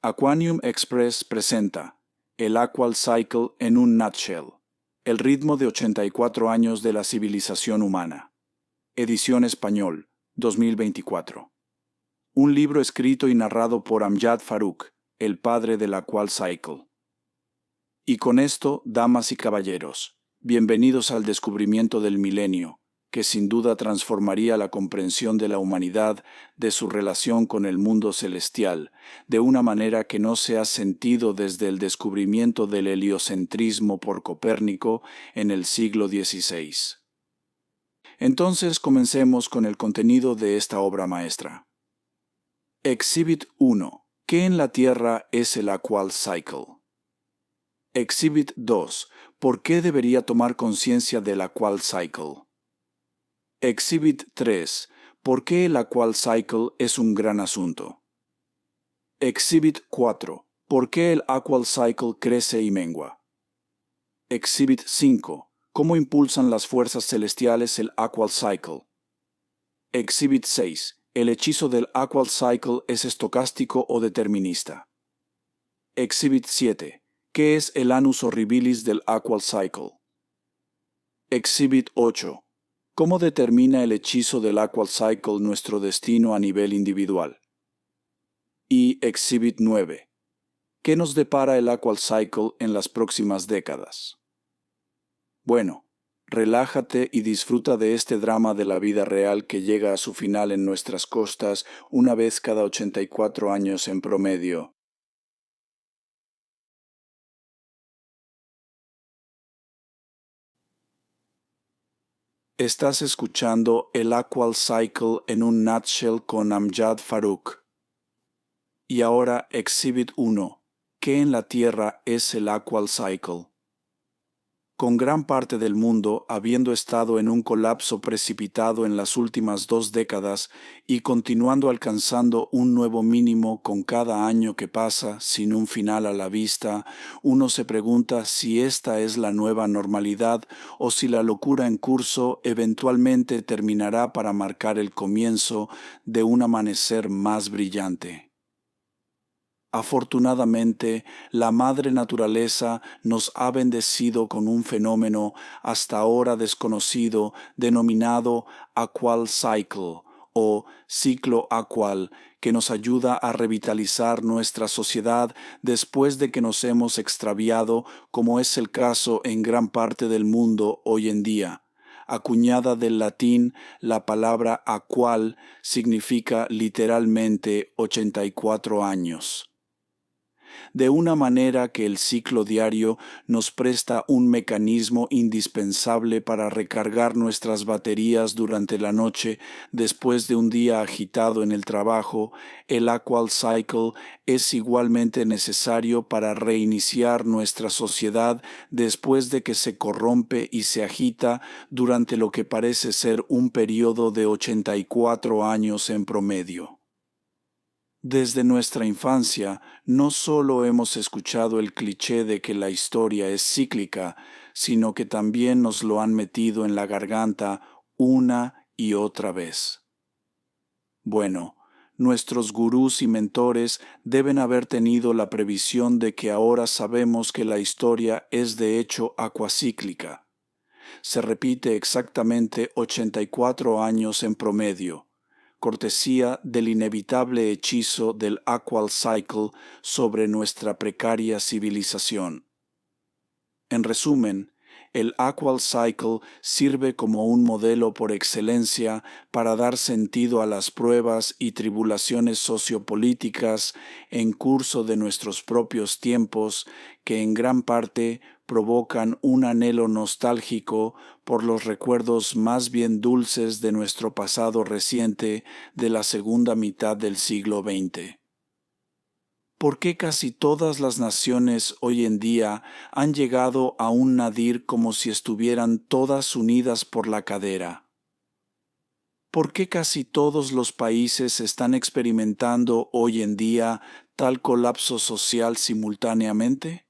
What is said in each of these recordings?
Aquanium Express presenta el Aqual Cycle en un nutshell, el ritmo de 84 años de la civilización humana. Edición español, 2024. Un libro escrito y narrado por Amjad Farooq, el padre del Aqual Cycle. Y con esto, damas y caballeros, bienvenidos al descubrimiento del milenio, que sin duda transformaría la comprensión de la humanidad de su relación con el mundo celestial, de una manera que no se ha sentido desde el descubrimiento del heliocentrismo por Copérnico en el siglo XVI. Entonces comencemos con el contenido de esta obra maestra. Exhibit 1. ¿Qué en la Tierra es el Aqual Cycle? Exhibit 2. ¿Por qué debería tomar conciencia del Aqual Cycle? Exhibit 3. ¿Por qué el Aqual Cycle es un gran asunto? Exhibit 4. ¿Por qué el Aqual Cycle crece y mengua? Exhibit 5. ¿Cómo impulsan las fuerzas celestiales el Aqual Cycle? Exhibit 6. ¿El hechizo del Aqual Cycle es estocástico o determinista? Exhibit 7. ¿Qué es el Annus Horribilis del Aqual Cycle? Exhibit 8. ¿Cómo determina el hechizo del Aqual Cycle nuestro destino a nivel individual? Y Exhibit 9. ¿Qué nos depara el Aqual Cycle en las próximas décadas? Bueno, relájate y disfruta de este drama de la vida real que llega a su final en nuestras costas una vez cada 84 años en promedio. Estás escuchando el Aqual Cycle en un nutshell con Amjad Farooq. Y ahora Exhibit 1. ¿Qué en la Tierra es el Aqual Cycle? Con gran parte del mundo habiendo estado en un colapso precipitado en las últimas 2 décadas y continuando alcanzando un nuevo mínimo con cada año que pasa sin un final a la vista, uno se pregunta si esta es la nueva normalidad o si la locura en curso eventualmente terminará para marcar el comienzo de un amanecer más brillante. Afortunadamente, la madre naturaleza nos ha bendecido con un fenómeno hasta ahora desconocido denominado Aqual Cycle o ciclo aqual, que nos ayuda a revitalizar nuestra sociedad después de que nos hemos extraviado, como es el caso en gran parte del mundo hoy en día. Acuñada del latín, la palabra aqual significa literalmente 84 años. De una manera que el ciclo diario nos presta un mecanismo indispensable para recargar nuestras baterías durante la noche después de un día agitado en el trabajo, el Aqual Cycle es igualmente necesario para reiniciar nuestra sociedad después de que se corrompe y se agita durante lo que parece ser un periodo de 84 años en promedio. Desde nuestra infancia, no solo hemos escuchado el cliché de que la historia es cíclica, sino que también nos lo han metido en la garganta una y otra vez. Bueno, nuestros gurús y mentores deben haber tenido la previsión de que ahora sabemos que la historia es de hecho acuacíclica. Se repite exactamente 84 años en promedio, cortesía del inevitable hechizo del Aqual Cycle sobre nuestra precaria civilización. En resumen, el Aqual Cycle sirve como un modelo por excelencia para dar sentido a las pruebas y tribulaciones sociopolíticas en curso de nuestros propios tiempos que en gran parte provocan un anhelo nostálgico por los recuerdos más bien dulces de nuestro pasado reciente de la segunda mitad del siglo XX. ¿Por qué casi todas las naciones hoy en día han llegado a un nadir como si estuvieran todas unidas por la cadera? ¿Por qué casi todos los países están experimentando hoy en día tal colapso social simultáneamente?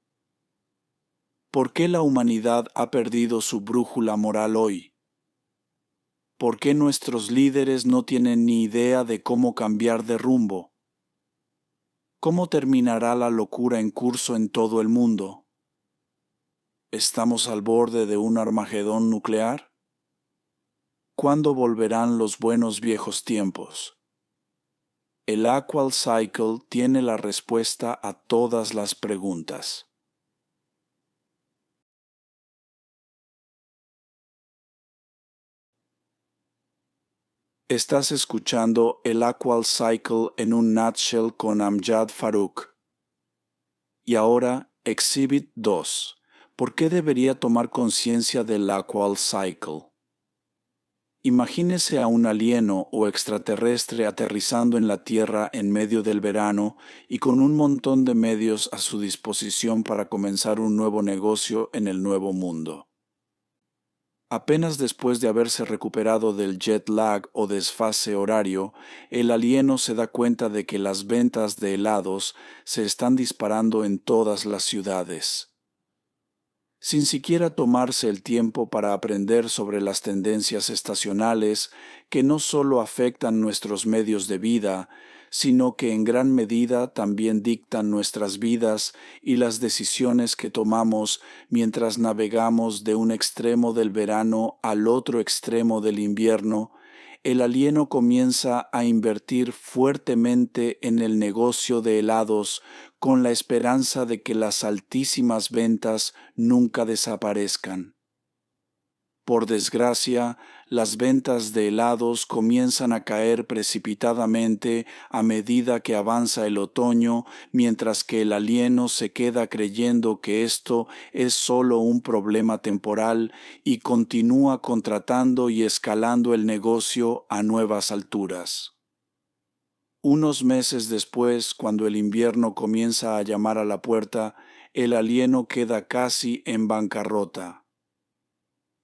¿Por qué la humanidad ha perdido su brújula moral hoy? ¿Por qué nuestros líderes no tienen ni idea de cómo cambiar de rumbo? ¿Cómo terminará la locura en curso en todo el mundo? ¿Estamos al borde de un Armagedón nuclear? ¿Cuándo volverán los buenos viejos tiempos? El Aqual Cycle tiene la respuesta a todas las preguntas. Estás escuchando el Aqual Cycle en un nutshell con Amjad Farooq. Y ahora, Exhibit 2. ¿Por qué debería tomar conciencia del Aqual Cycle? Imagínese a un alieno o extraterrestre aterrizando en la Tierra en medio del verano y con un montón de medios a su disposición para comenzar un nuevo negocio en el nuevo mundo. Apenas después de haberse recuperado del jet lag o desfase horario, el alieno se da cuenta de que las ventas de helados se están disparando en todas las ciudades. Sin siquiera tomarse el tiempo para aprender sobre las tendencias estacionales que no solo afectan nuestros medios de vida, sino que en gran medida también dictan nuestras vidas y las decisiones que tomamos mientras navegamos de un extremo del verano al otro extremo del invierno. El alieno comienza a invertir fuertemente en el negocio de helados con la esperanza de que las altísimas ventas nunca desaparezcan. Por desgracia, las ventas de helados comienzan a caer precipitadamente a medida que avanza el otoño, mientras que el alieno se queda creyendo que esto es solo un problema temporal y continúa contratando y escalando el negocio a nuevas alturas. Unos meses después, cuando el invierno comienza a llamar a la puerta, el alieno queda casi en bancarrota.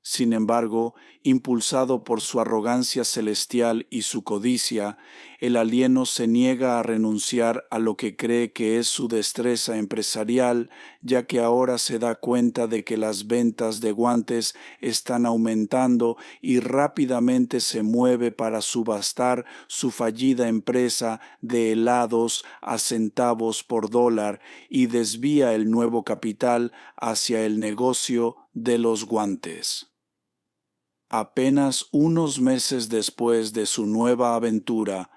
Sin embargo, impulsado por su arrogancia celestial y su codicia, el alieno se niega a renunciar a lo que cree que es su destreza empresarial, ya que ahora se da cuenta de que las ventas de guantes están aumentando y rápidamente se mueve para subastar su fallida empresa de helados a centavos por dólar y desvía el nuevo capital hacia el negocio de los guantes. Apenas unos meses después de su nueva aventura,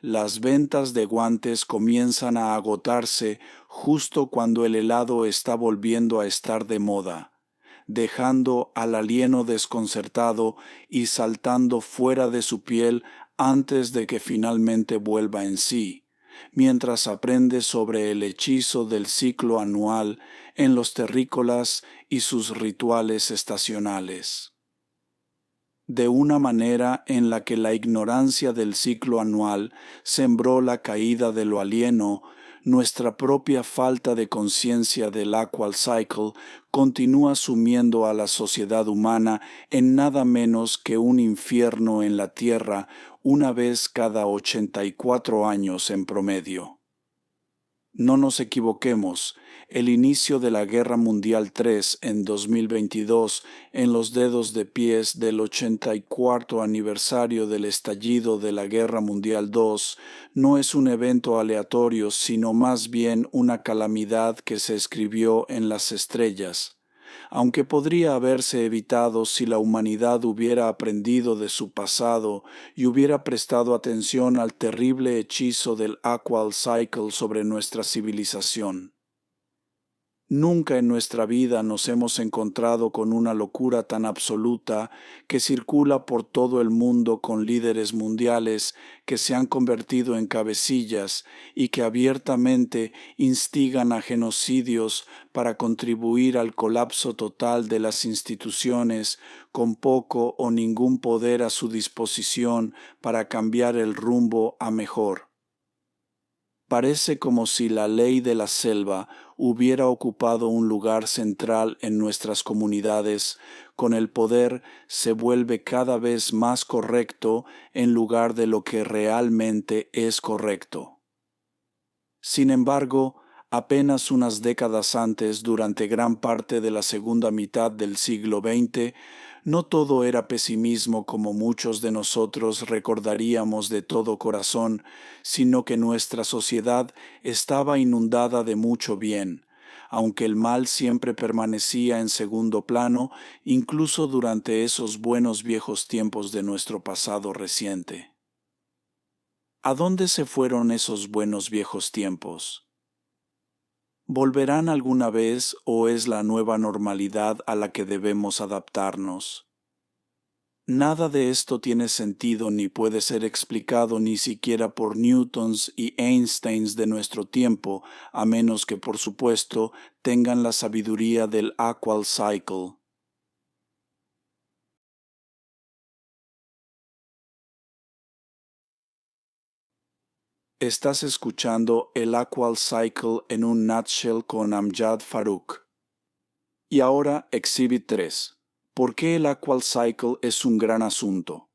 las ventas de guantes comienzan a agotarse justo cuando el helado está volviendo a estar de moda, dejando al alieno desconcertado y saltando fuera de su piel antes de que finalmente vuelva en sí, mientras aprende sobre el hechizo del ciclo anual en los terrícolas y sus rituales estacionales. De una manera en la que la ignorancia del ciclo anual sembró la caída de lo alieno, nuestra propia falta de conciencia del Aqual Cycle continúa sumiendo a la sociedad humana en nada menos que un infierno en la tierra una vez cada 84 años en promedio. No nos equivoquemos, el inicio de la Guerra Mundial III en 2022, en los dedos de pies del 84 aniversario del estallido de la Guerra Mundial II, no es un evento aleatorio, sino más bien una calamidad que se escribió en las estrellas. Aunque podría haberse evitado si la humanidad hubiera aprendido de su pasado y hubiera prestado atención al terrible hechizo del Aqual Cycle sobre nuestra civilización. Nunca en nuestra vida nos hemos encontrado con una locura tan absoluta que circula por todo el mundo con líderes mundiales que se han convertido en cabecillas y que abiertamente instigan a genocidios para contribuir al colapso total de las instituciones con poco o ningún poder a su disposición para cambiar el rumbo a mejor. Parece como si la ley de la selva hubiera ocupado un lugar central en nuestras comunidades. Con el poder se vuelve cada vez más correcto en lugar de lo que realmente es correcto. Sin embargo, apenas unas décadas antes, durante gran parte de la segunda mitad del siglo XX, No todo era pesimismo como muchos de nosotros recordaríamos de todo corazón, sino que nuestra sociedad estaba inundada de mucho bien, aunque el mal siempre permanecía en segundo plano, incluso durante esos buenos viejos tiempos de nuestro pasado reciente. ¿A dónde se fueron esos buenos viejos tiempos? ¿Volverán alguna vez o es la nueva normalidad a la que debemos adaptarnos? Nada de esto tiene sentido ni puede ser explicado ni siquiera por Newtons y Einsteins de nuestro tiempo, a menos que, por supuesto, tengan la sabiduría del Aqual Cycle. Estás escuchando el Aqual Cycle en un nutshell con Amjad Farooq. Y ahora, Exhibit 3. ¿Por qué el Aqual Cycle es un gran asunto?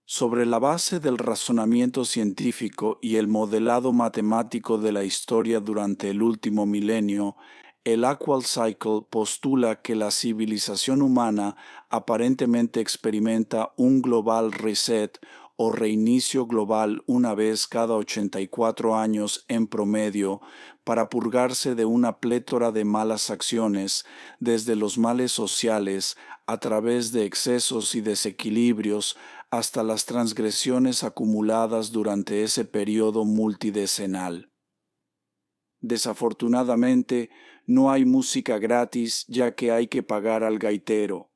Sobre la base del razonamiento científico y el modelado matemático de la historia durante el último milenio, el Aqual Cycle postula que la civilización humana aparentemente experimenta un global reset o reinicio global una vez cada 84 años en promedio para purgarse de una plétora de malas acciones, desde los males sociales a través de excesos y desequilibrios hasta las transgresiones acumuladas durante ese periodo multidecenal. Desafortunadamente, no hay música gratis ya que hay que pagar al gaitero.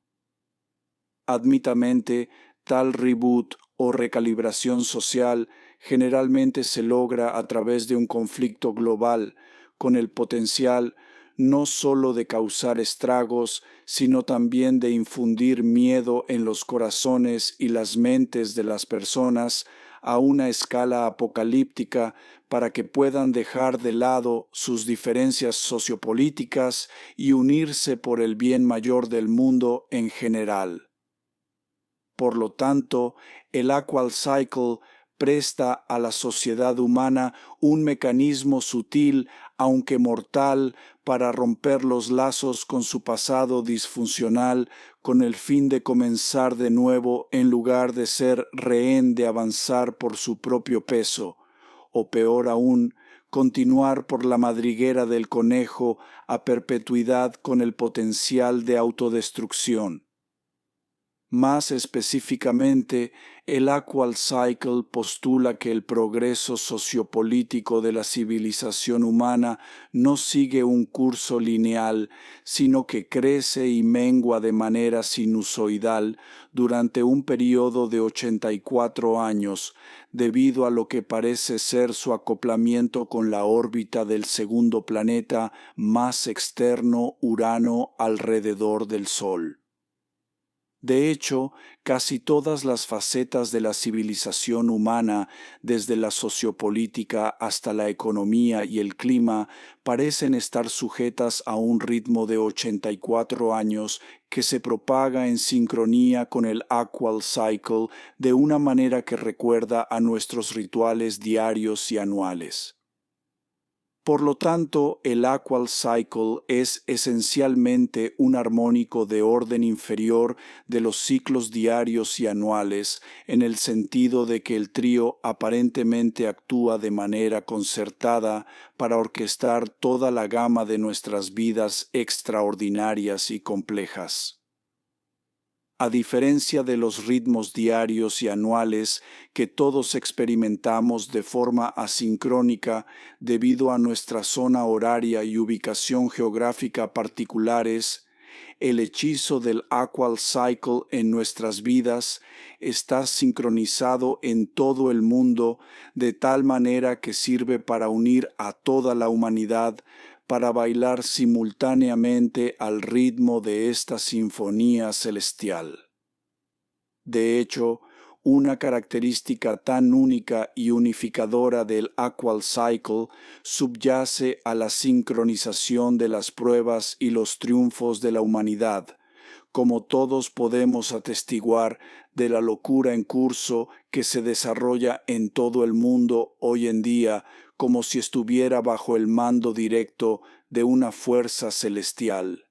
Admitamente, tal reboot o recalibración social generalmente se logra a través de un conflicto global, con el potencial no sólo de causar estragos, sino también de infundir miedo en los corazones y las mentes de las personas a una escala apocalíptica para que puedan dejar de lado sus diferencias sociopolíticas y unirse por el bien mayor del mundo en general. Por lo tanto, el Aqual Cycle presta a la sociedad humana un mecanismo sutil, aunque mortal, para romper los lazos con su pasado disfuncional con el fin de comenzar de nuevo en lugar de ser rehén de avanzar por su propio peso, o peor aún, continuar por la madriguera del conejo a perpetuidad con el potencial de autodestrucción. Más específicamente, el Aqual Cycle postula que el progreso sociopolítico de la civilización humana no sigue un curso lineal, sino que crece y mengua de manera sinusoidal durante un periodo de 84 años, debido a lo que parece ser su acoplamiento con la órbita del segundo planeta más externo, Urano, alrededor del Sol. De hecho, casi todas las facetas de la civilización humana, desde la sociopolítica hasta la economía y el clima, parecen estar sujetas a un ritmo de 84 años que se propaga en sincronía con el Aqual Cycle de una manera que recuerda a nuestros rituales diarios y anuales. Por lo tanto, el Aqual Cycle es esencialmente un armónico de orden inferior de los ciclos diarios y anuales, en el sentido de que el trío aparentemente actúa de manera concertada para orquestar toda la gama de nuestras vidas extraordinarias y complejas. A diferencia de los ritmos diarios y anuales que todos experimentamos de forma asincrónica debido a nuestra zona horaria y ubicación geográfica particulares, el hechizo del Aqual Cycle en nuestras vidas está sincronizado en todo el mundo de tal manera que sirve para unir a toda la humanidad para bailar simultáneamente al ritmo de esta sinfonía celestial. De hecho, una característica tan única y unificadora del Aqual Cycle subyace a la sincronización de las pruebas y los triunfos de la humanidad, como todos podemos atestiguar de la locura en curso que se desarrolla en todo el mundo hoy en día como si estuviera bajo el mando directo de una fuerza celestial.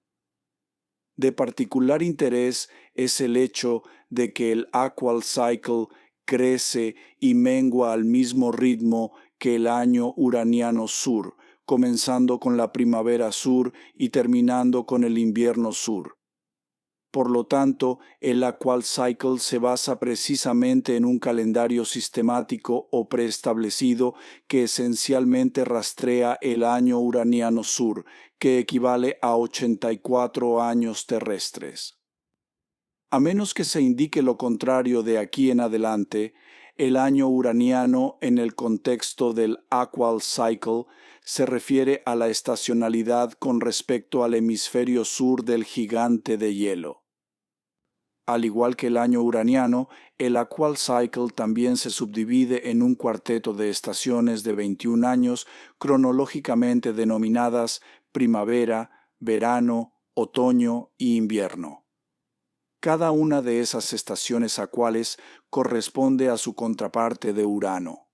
De particular interés es el hecho de que el Aqual Cycle crece y mengua al mismo ritmo que el año uraniano sur, comenzando con la primavera sur y terminando con el invierno sur. Por lo tanto, el Aqual Cycle se basa precisamente en un calendario sistemático o preestablecido que esencialmente rastrea el año uraniano sur, que equivale a 84 años terrestres. A menos que se indique lo contrario de aquí en adelante, el año uraniano en el contexto del Aqual Cycle se refiere a la estacionalidad con respecto al hemisferio sur del gigante de hielo. Al igual que el año uraniano, el Aqual Cycle también se subdivide en un cuarteto de estaciones de 21 años cronológicamente denominadas primavera, verano, otoño y invierno. Cada una de esas estaciones acuales corresponde a su contraparte de Urano.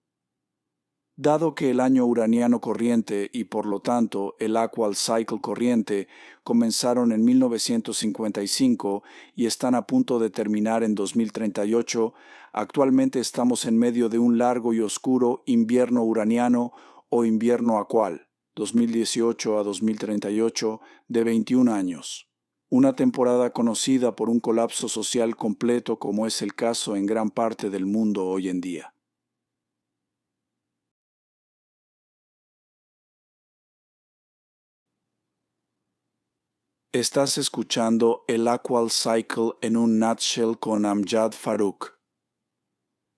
Dado que el año uraniano corriente y por lo tanto el Aqual Cycle corriente comenzaron en 1955 y están a punto de terminar en 2038, actualmente estamos en medio de un largo y oscuro invierno uraniano o invierno acual, 2018 a 2038, de 21 años. Una temporada conocida por un colapso social completo como es el caso en gran parte del mundo hoy en día. Estás escuchando el Aqual Cycle en un nutshell con Amjad Farooq.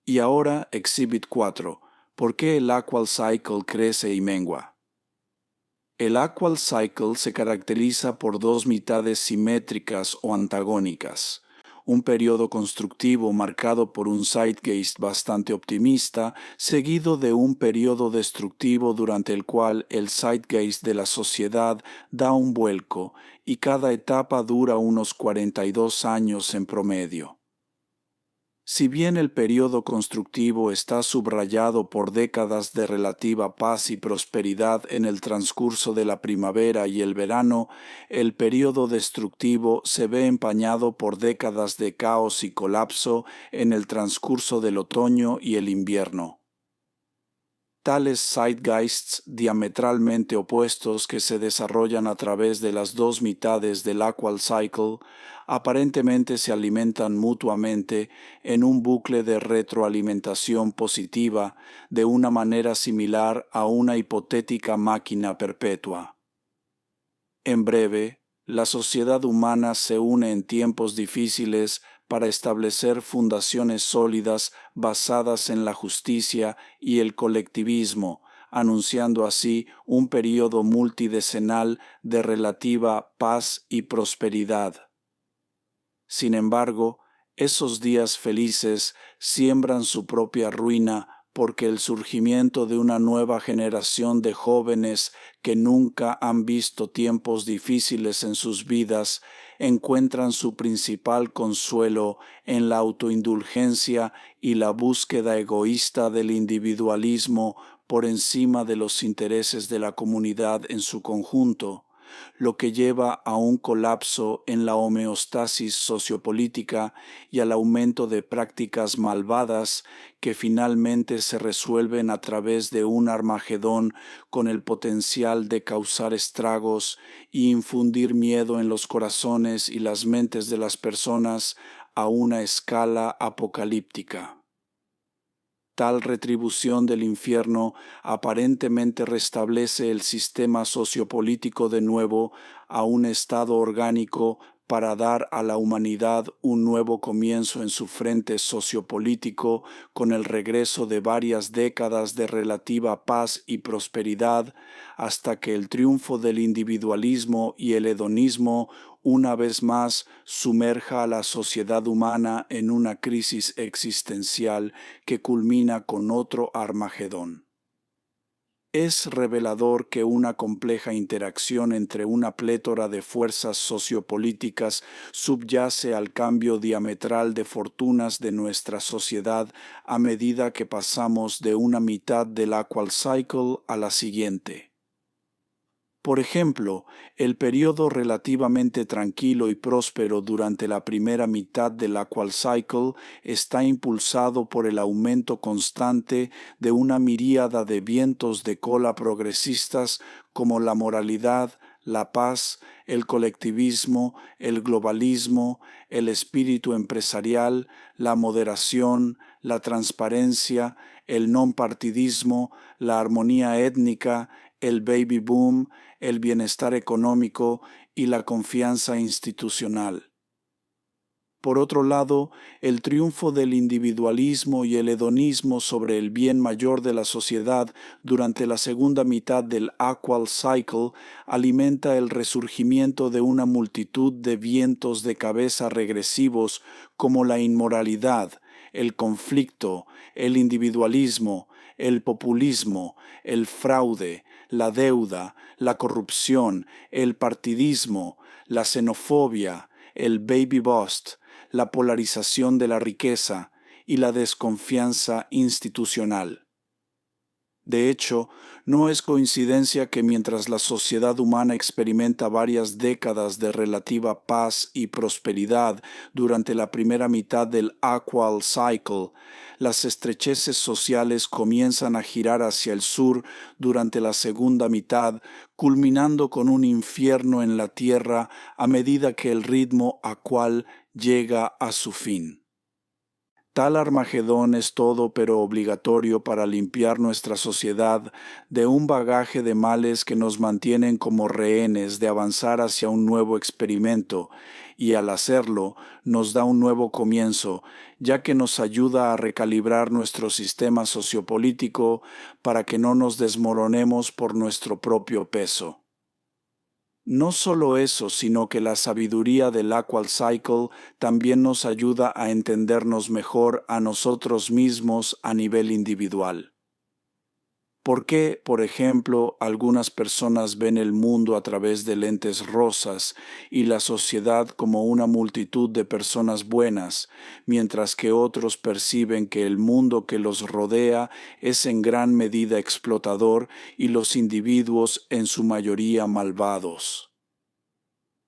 Y ahora Exhibit 4. ¿Por qué el Aqual Cycle crece y mengua? El Aqual Cycle se caracteriza por dos mitades simétricas o antagónicas. Un periodo constructivo marcado por un zeitgeist bastante optimista, seguido de un periodo destructivo durante el cual el zeitgeist de la sociedad da un vuelco y cada etapa dura unos 42 años en promedio. Si bien el periodo constructivo está subrayado por décadas de relativa paz y prosperidad en el transcurso de la primavera y el verano, el periodo destructivo se ve empañado por décadas de caos y colapso en el transcurso del otoño y el invierno. Tales zeitgeists diametralmente opuestos que se desarrollan a través de las dos mitades del Aqual Cycle aparentemente se alimentan mutuamente en un bucle de retroalimentación positiva de una manera similar a una hipotética máquina perpetua. En breve, la sociedad humana se une en tiempos difíciles para establecer fundaciones sólidas basadas en la justicia y el colectivismo, anunciando así un período multidecenal de relativa paz y prosperidad. Sin embargo, esos días felices siembran su propia ruina porque el surgimiento de una nueva generación de jóvenes que nunca han visto tiempos difíciles en sus vidas encuentran su principal consuelo en la autoindulgencia y la búsqueda egoísta del individualismo por encima de los intereses de la comunidad en su conjunto, lo que lleva a un colapso en la homeostasis sociopolítica y al aumento de prácticas malvadas que finalmente se resuelven a través de un Armagedón con el potencial de causar estragos y infundir miedo en los corazones y las mentes de las personas a una escala apocalíptica. Tal retribución del infierno aparentemente restablece el sistema sociopolítico de nuevo a un estado orgánico para dar a la humanidad un nuevo comienzo en su frente sociopolítico con el regreso de varias décadas de relativa paz y prosperidad hasta que el triunfo del individualismo y el hedonismo una vez más sumerja a la sociedad humana en una crisis existencial que culmina con otro Armagedón. Es revelador que una compleja interacción entre una plétora de fuerzas sociopolíticas subyace al cambio diametral de fortunas de nuestra sociedad a medida que pasamos de una mitad del Aqual Cycle a la siguiente. Por ejemplo, el periodo relativamente tranquilo y próspero durante la primera mitad del Aqual Cycle está impulsado por el aumento constante de una miríada de vientos de cola progresistas como la moralidad, la paz, el colectivismo, el globalismo, el espíritu empresarial, la moderación, la transparencia, el non-partidismo, la armonía étnica, el baby boom, el bienestar económico y la confianza institucional. Por otro lado, el triunfo del individualismo y el hedonismo sobre el bien mayor de la sociedad durante la segunda mitad del Aqual Cycle alimenta el resurgimiento de una multitud de vientos de cabeza regresivos como la inmoralidad, el conflicto, el individualismo, el populismo, el fraude, la deuda, la corrupción, el partidismo, la xenofobia, el baby bust, la polarización de la riqueza y la desconfianza institucional. De hecho, no es coincidencia que mientras la sociedad humana experimenta varias décadas de relativa paz y prosperidad durante la primera mitad del Aqual Cycle, las estrecheces sociales comienzan a girar hacia el sur durante la segunda mitad, culminando con un infierno en la tierra a medida que el ritmo Aqual llega a su fin. Tal Armagedón es todo pero obligatorio para limpiar nuestra sociedad de un bagaje de males que nos mantienen como rehenes de avanzar hacia un nuevo experimento, y al hacerlo nos da un nuevo comienzo, ya que nos ayuda a recalibrar nuestro sistema sociopolítico para que no nos desmoronemos por nuestro propio peso. No solo eso, sino que la sabiduría del Aqual Cycle también nos ayuda a entendernos mejor a nosotros mismos a nivel individual. ¿Por qué, por ejemplo, algunas personas ven el mundo a través de lentes rosas y la sociedad como una multitud de personas buenas, mientras que otros perciben que el mundo que los rodea es en gran medida explotador y los individuos en su mayoría malvados?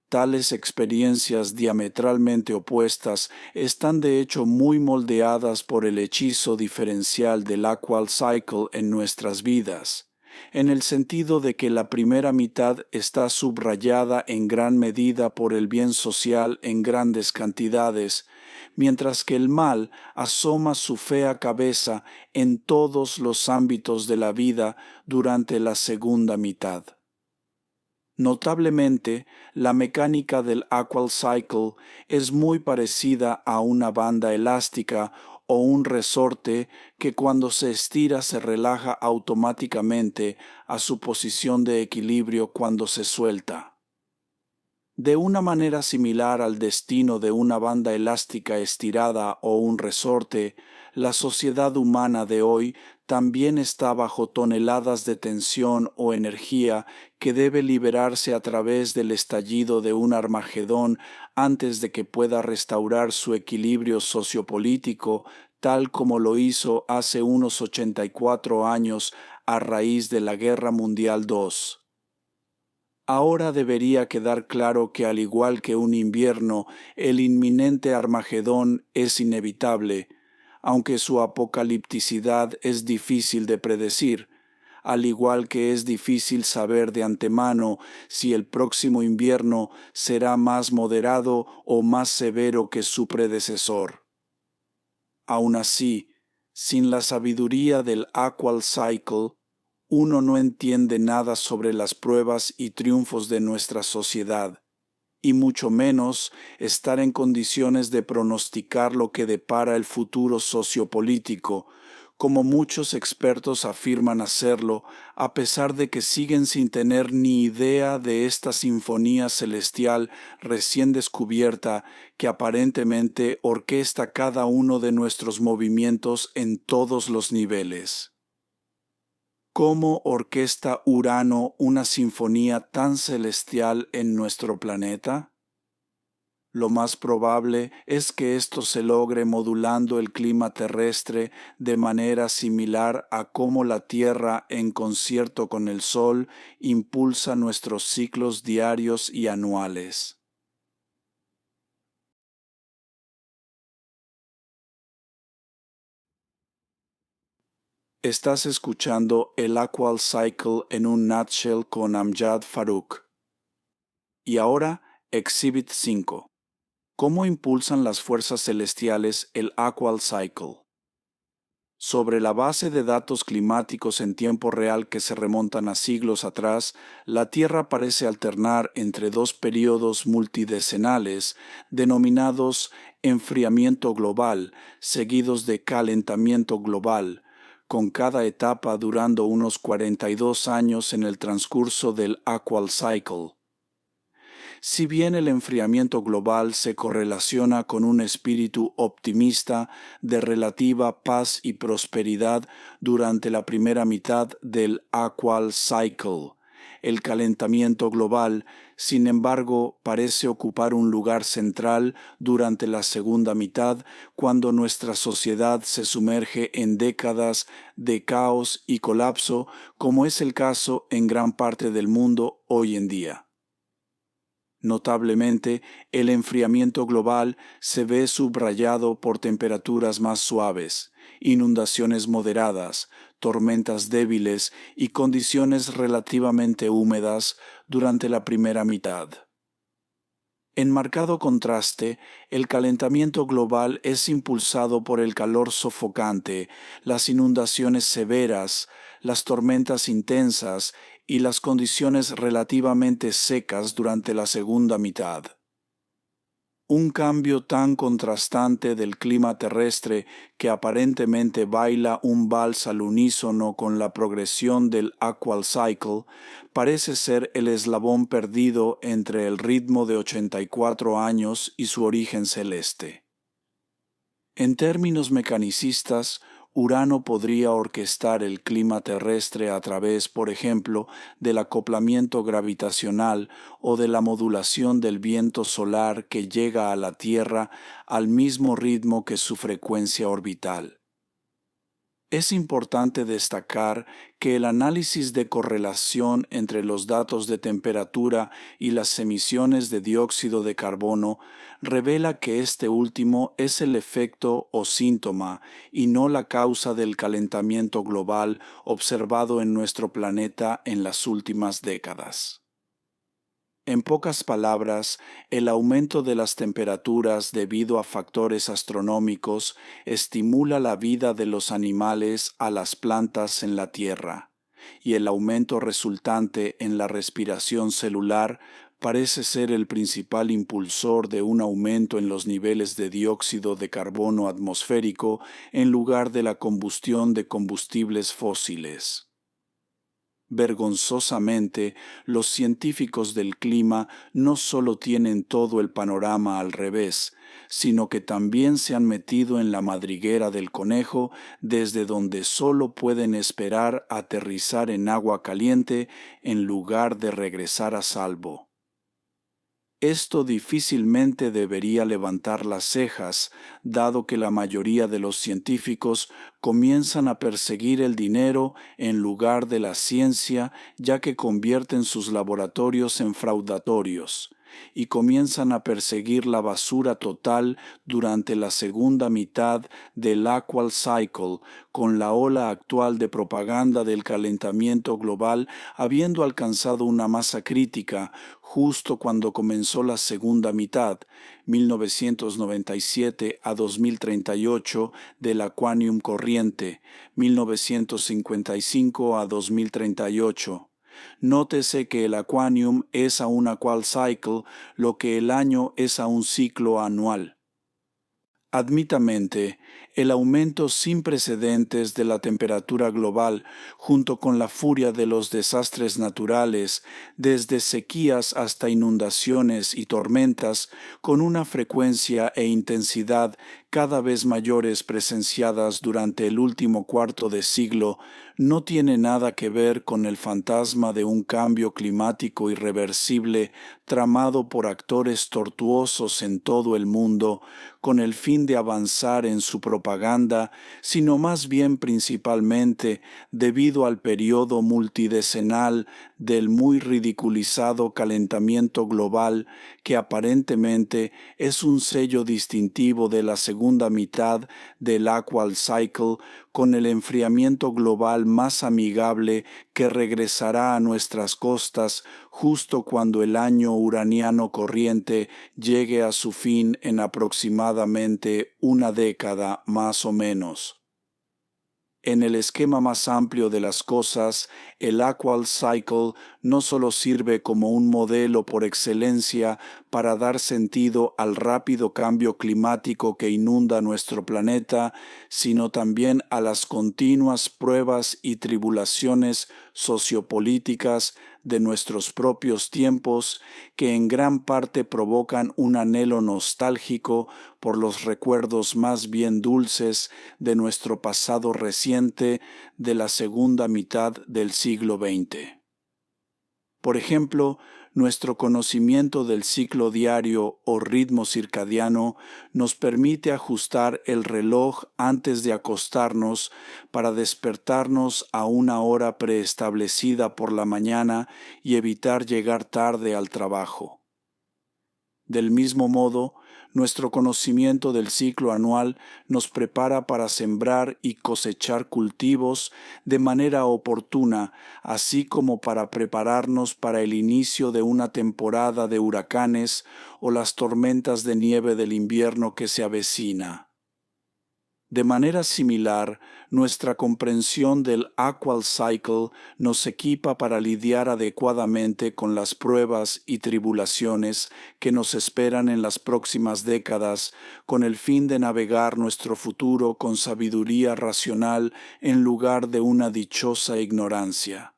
Tales experiencias diametralmente opuestas están de hecho muy moldeadas por el hechizo diferencial del Aqual Cycle en nuestras vidas, en el sentido de que la primera mitad está subrayada en gran medida por el bien social en grandes cantidades, mientras que el mal asoma su fea cabeza en todos los ámbitos de la vida durante la segunda mitad. Notablemente, la mecánica del Aqual Cycle es muy parecida a una banda elástica o un resorte que cuando se estira se relaja automáticamente a su posición de equilibrio cuando se suelta. De una manera similar al destino de una banda elástica estirada o un resorte, la sociedad humana de hoy también está bajo toneladas de tensión o energía que debe liberarse a través del estallido de un Armagedón antes de que pueda restaurar su equilibrio sociopolítico, tal como lo hizo hace unos 84 años a raíz de la Guerra Mundial II. Ahora debería quedar claro que al igual que un invierno, el inminente Armagedón es inevitable, aunque su apocalipticidad es difícil de predecir, al igual que es difícil saber de antemano si el próximo invierno será más moderado o más severo que su predecesor. Aun así, sin la sabiduría del Aqual Cycle, uno no entiende nada sobre las pruebas y triunfos de nuestra sociedad, y mucho menos estar en condiciones de pronosticar lo que depara el futuro sociopolítico, como muchos expertos afirman hacerlo, a pesar de que siguen sin tener ni idea de esta sinfonía celestial recién descubierta que aparentemente orquesta cada uno de nuestros movimientos en todos los niveles. ¿Cómo orquesta Urano una sinfonía tan celestial en nuestro planeta? Lo más probable es que esto se logre modulando el clima terrestre de manera similar a cómo la Tierra, en concierto con el Sol, impulsa nuestros ciclos diarios y anuales. Estás escuchando el Aqual Cycle en un nutshell con Amjad Farooq. Y ahora, Exhibit 5. ¿Cómo impulsan las fuerzas celestiales el Aqual Cycle? Sobre la base de datos climáticos en tiempo real que se remontan a siglos atrás, la Tierra parece alternar entre dos periodos multidecenales denominados enfriamiento global, seguidos de calentamiento global, con cada etapa durando unos 42 años en el transcurso del Aqual Cycle. Si bien el enfriamiento global se correlaciona con un espíritu optimista de relativa paz y prosperidad durante la primera mitad del Aqual Cycle, el calentamiento global, sin embargo, parece ocupar un lugar central durante la segunda mitad, cuando nuestra sociedad se sumerge en décadas de caos y colapso, como es el caso en gran parte del mundo hoy en día. Notablemente, el enfriamiento global se ve subrayado por temperaturas más suaves, inundaciones moderadas, tormentas débiles y condiciones relativamente húmedas durante la primera mitad. En marcado contraste, el calentamiento global es impulsado por el calor sofocante, las inundaciones severas, las tormentas intensas y las condiciones relativamente secas durante la segunda mitad. Un cambio tan contrastante del clima terrestre que aparentemente baila un vals al unísono con la progresión del Aqual Cycle parece ser el eslabón perdido entre el ritmo de 84 años y su origen celeste. En términos mecanicistas, Urano podría orquestar el clima terrestre a través, por ejemplo, del acoplamiento gravitacional o de la modulación del viento solar que llega a la Tierra al mismo ritmo que su frecuencia orbital. Es importante destacar que el análisis de correlación entre los datos de temperatura y las emisiones de dióxido de carbono revela que este último es el efecto o síntoma y no la causa del calentamiento global observado en nuestro planeta en las últimas décadas. En pocas palabras, el aumento de las temperaturas debido a factores astronómicos estimula la vida de los animales a las plantas en la Tierra, y el aumento resultante en la respiración celular parece ser el principal impulsor de un aumento en los niveles de dióxido de carbono atmosférico en lugar de la combustión de combustibles fósiles. Vergonzosamente, los científicos del clima no solo tienen todo el panorama al revés, sino que también se han metido en la madriguera del conejo desde donde solo pueden esperar aterrizar en agua caliente en lugar de regresar a salvo. Esto difícilmente debería levantar las cejas, dado que la mayoría de los científicos comienzan a perseguir el dinero en lugar de la ciencia, ya que convierten sus laboratorios en fraudatorios, y comienzan a perseguir la basura total durante la segunda mitad del Aqual Cycle, con la ola actual de propaganda del calentamiento global habiendo alcanzado una masa crítica justo cuando comenzó la segunda mitad, 1997 a 2038, del Aquanium corriente, 1955 a 2038. Nótese que el Aquanium es a un Aqual Cycle lo que el año es a un ciclo anual. Admitamente, el aumento sin precedentes de la temperatura global, junto con la furia de los desastres naturales, desde sequías hasta inundaciones y tormentas, con una frecuencia e intensidad cada vez mayores presenciadas durante el último cuarto de siglo, no tiene nada que ver con el fantasma de un cambio climático irreversible tramado por actores tortuosos en todo el mundo con el fin de avanzar en su propaganda, sino más bien principalmente debido al periodo multidecenal del muy ridiculizado calentamiento global que aparentemente es un sello distintivo de la segunda mitad del Aqual Cycle, con el enfriamiento global más amigable que regresará a nuestras costas justo cuando el año uraniano corriente llegue a su fin en aproximadamente una década más o menos. En el esquema más amplio de las cosas, el Aqual Cycle no solo sirve como un modelo por excelencia para dar sentido al rápido cambio climático que inunda nuestro planeta, sino también a las continuas pruebas y tribulaciones sociopolíticas de nuestros propios tiempos, que en gran parte provocan un anhelo nostálgico por los recuerdos más bien dulces de nuestro pasado reciente de la segunda mitad del siglo XX. Por ejemplo, nuestro conocimiento del ciclo diario o ritmo circadiano nos permite ajustar el reloj antes de acostarnos para despertarnos a una hora preestablecida por la mañana y evitar llegar tarde al trabajo. Del mismo modo, nuestro conocimiento del ciclo anual nos prepara para sembrar y cosechar cultivos de manera oportuna, así como para prepararnos para el inicio de una temporada de huracanes o las tormentas de nieve del invierno que se avecina. De manera similar, nuestra comprensión del Aqual Cycle nos equipa para lidiar adecuadamente con las pruebas y tribulaciones que nos esperan en las próximas décadas, con el fin de navegar nuestro futuro con sabiduría racional en lugar de una dichosa ignorancia.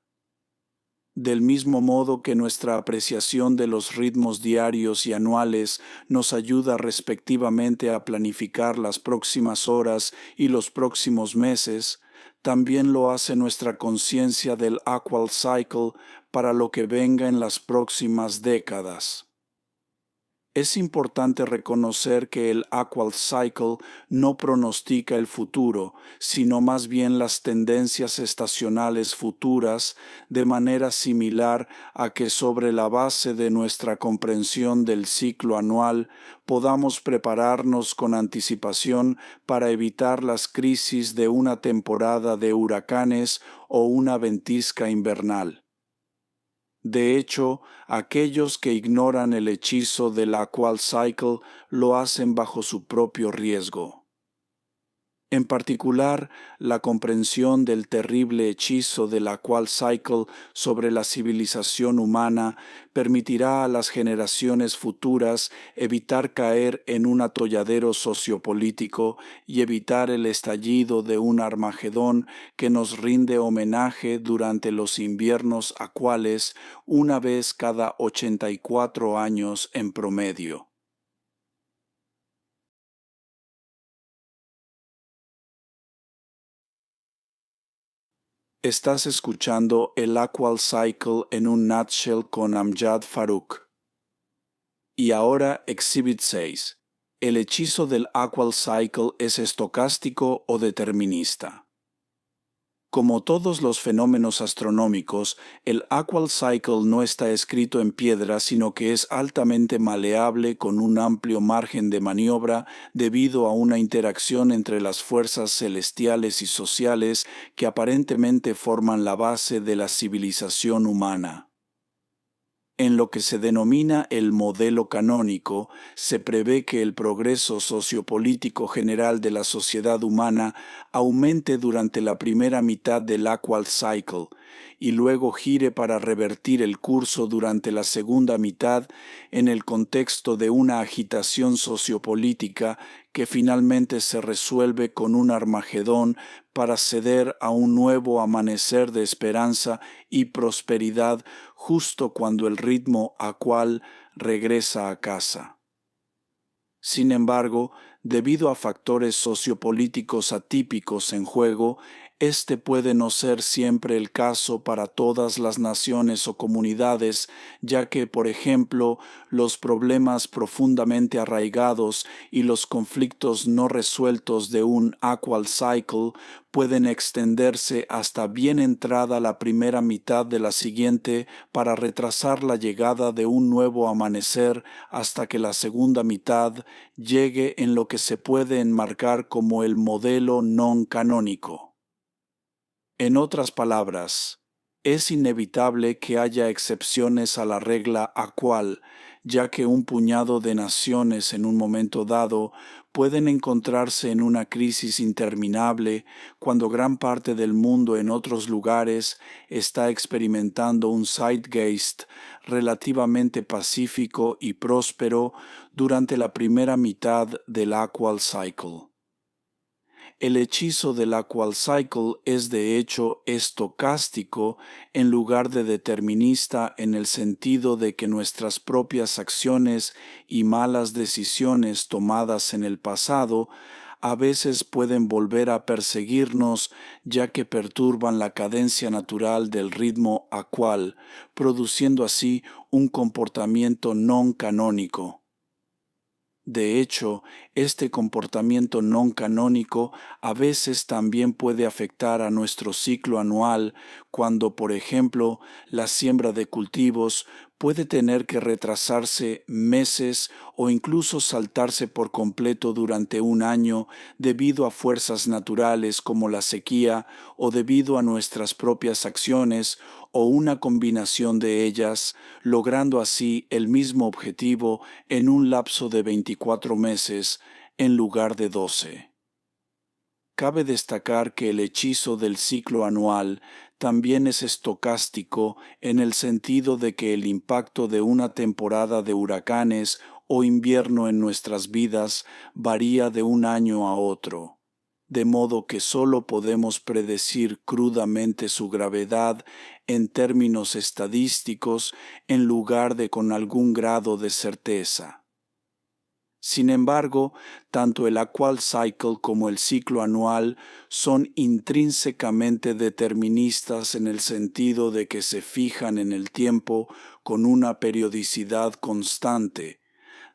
Del mismo modo que nuestra apreciación de los ritmos diarios y anuales nos ayuda respectivamente a planificar las próximas horas y los próximos meses, también lo hace nuestra conciencia del Aqual Cycle para lo que venga en las próximas décadas. Es importante reconocer que el Aqual Cycle no pronostica el futuro, sino más bien las tendencias estacionales futuras, de manera similar a que sobre la base de nuestra comprensión del ciclo anual podamos prepararnos con anticipación para evitar las crisis de una temporada de huracanes o una ventisca invernal. De hecho, aquellos que ignoran el hechizo del Aqual Cycle lo hacen bajo su propio riesgo. En particular, la comprensión del terrible hechizo del Aqual Cycle sobre la civilización humana permitirá a las generaciones futuras evitar caer en un atolladero sociopolítico y evitar el estallido de un Armagedón que nos rinde homenaje durante los inviernos acuales una vez cada 84 años en promedio. Estás escuchando el Aqual Cycle en un nutshell con Amjad Farooq. Y ahora Exhibit 6. ¿El hechizo del Aqual Cycle es estocástico o determinista? Como todos los fenómenos astronómicos, el Aqual Cycle no está escrito en piedra, sino que es altamente maleable con un amplio margen de maniobra debido a una interacción entre las fuerzas celestiales y sociales que aparentemente forman la base de la civilización humana. En lo que se denomina el modelo canónico, se prevé que el progreso sociopolítico general de la sociedad humana aumente durante la primera mitad del Aqual Cycle y luego gire para revertir el curso durante la segunda mitad en el contexto de una agitación sociopolítica que finalmente se resuelve con un Armagedón para ceder a un nuevo amanecer de esperanza y prosperidad justo cuando el ritmo acual regresa a casa. Sin embargo, debido a factores sociopolíticos atípicos en juego, Este puede no ser siempre el caso para todas las naciones o comunidades, ya que, por ejemplo, los problemas profundamente arraigados y los conflictos no resueltos de un Aqual Cycle pueden extenderse hasta bien entrada la primera mitad de la siguiente para retrasar la llegada de un nuevo amanecer hasta que la segunda mitad llegue en lo que se puede enmarcar como el modelo non canónico. En otras palabras, es inevitable que haya excepciones a la regla Aqual, ya que un puñado de naciones en un momento dado pueden encontrarse en una crisis interminable cuando gran parte del mundo en otros lugares está experimentando un zeitgeist relativamente pacífico y próspero durante la primera mitad del Aqual Cycle. El hechizo del Aqual Cycle es de hecho estocástico en lugar de determinista en el sentido de que nuestras propias acciones y malas decisiones tomadas en el pasado a veces pueden volver a perseguirnos ya que perturban la cadencia natural del ritmo aqual, produciendo así un comportamiento non canónico. De hecho, este comportamiento non canónico a veces también puede afectar a nuestro ciclo anual cuando, por ejemplo, la siembra de cultivos puede tener que retrasarse meses o incluso saltarse por completo durante un año debido a fuerzas naturales como la sequía o debido a nuestras propias acciones o una combinación de ellas, logrando así el mismo objetivo en un lapso de 24 meses en lugar de 12. Cabe destacar que el hechizo del ciclo anual también es estocástico en el sentido de que el impacto de una temporada de huracanes o invierno en nuestras vidas varía de un año a otro, de modo que solo podemos predecir crudamente su gravedad en términos estadísticos en lugar de con algún grado de certeza. Sin embargo, tanto el Aqual Cycle como el ciclo anual son intrínsecamente deterministas en el sentido de que se fijan en el tiempo con una periodicidad constante,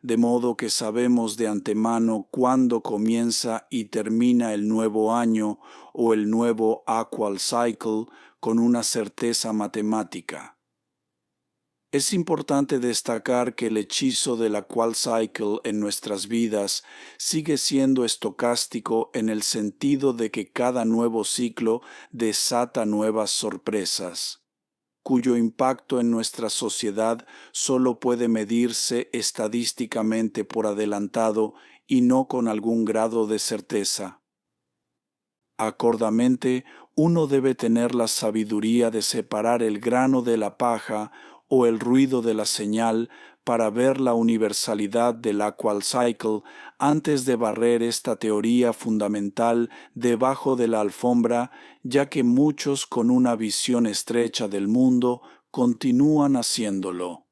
de modo que sabemos de antemano cuándo comienza y termina el nuevo año o el nuevo Aqual Cycle con una certeza matemática. Es importante destacar que el hechizo del Aqual Cycle en nuestras vidas sigue siendo estocástico en el sentido de que cada nuevo ciclo desata nuevas sorpresas, cuyo impacto en nuestra sociedad solo puede medirse estadísticamente por adelantado y no con algún grado de certeza. Acordamente, uno debe tener la sabiduría de separar el grano de la paja o el ruido de la señal para ver la universalidad del Aqual Cycle antes de barrer esta teoría fundamental debajo de la alfombra, ya que muchos con una visión estrecha del mundo continúan haciéndolo.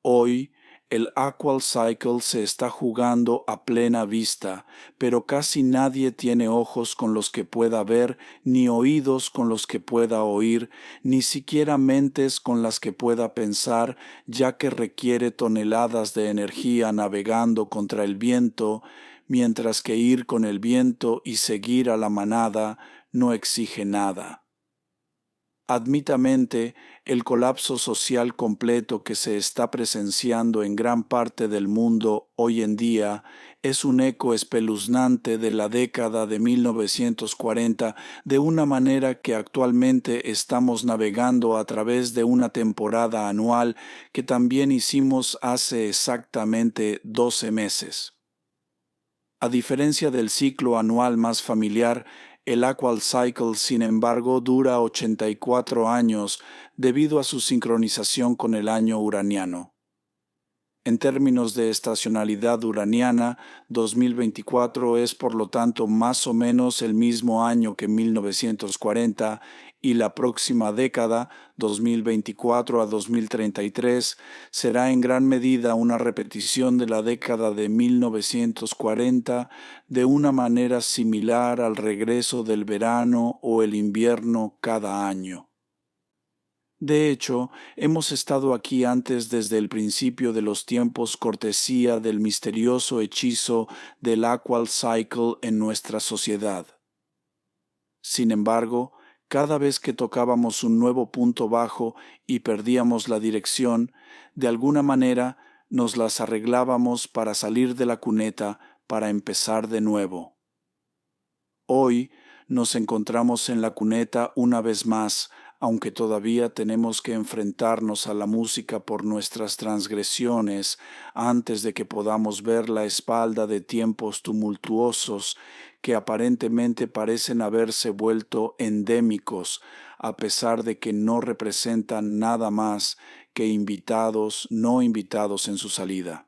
Hoy, el Aqual Cycle se está jugando a plena vista, pero casi nadie tiene ojos con los que pueda ver, ni oídos con los que pueda oír, ni siquiera mentes con las que pueda pensar, ya que requiere toneladas de energía navegando contra el viento, mientras que ir con el viento y seguir a la manada no exige nada. Admitamente, el colapso social completo que se está presenciando en gran parte del mundo hoy en día es un eco espeluznante de la década de 1940, de una manera que actualmente estamos navegando a través de una temporada anual que también hicimos hace exactamente 12 meses. A diferencia del ciclo anual más familiar, el Aqual Cycle, sin embargo, dura 84 años debido a su sincronización con el año uraniano. En términos de estacionalidad uraniana, 2024 es por lo tanto más o menos el mismo año que 1940 y la próxima década, 2024 a 2033, será en gran medida una repetición de la década de 1940 de una manera similar al regreso del verano o el invierno cada año. De hecho, hemos estado aquí antes desde el principio de los tiempos cortesía del misterioso hechizo del Aqual Cycle en nuestra sociedad. Sin embargo, cada vez que tocábamos un nuevo punto bajo y perdíamos la dirección, de alguna manera nos las arreglábamos para salir de la cuneta para empezar de nuevo. Hoy nos encontramos en la cuneta una vez más, aunque todavía tenemos que enfrentarnos a la música por nuestras transgresiones antes de que podamos ver la espalda de tiempos tumultuosos que aparentemente parecen haberse vuelto endémicos, a pesar de que no representan nada más que invitados no invitados en su salida.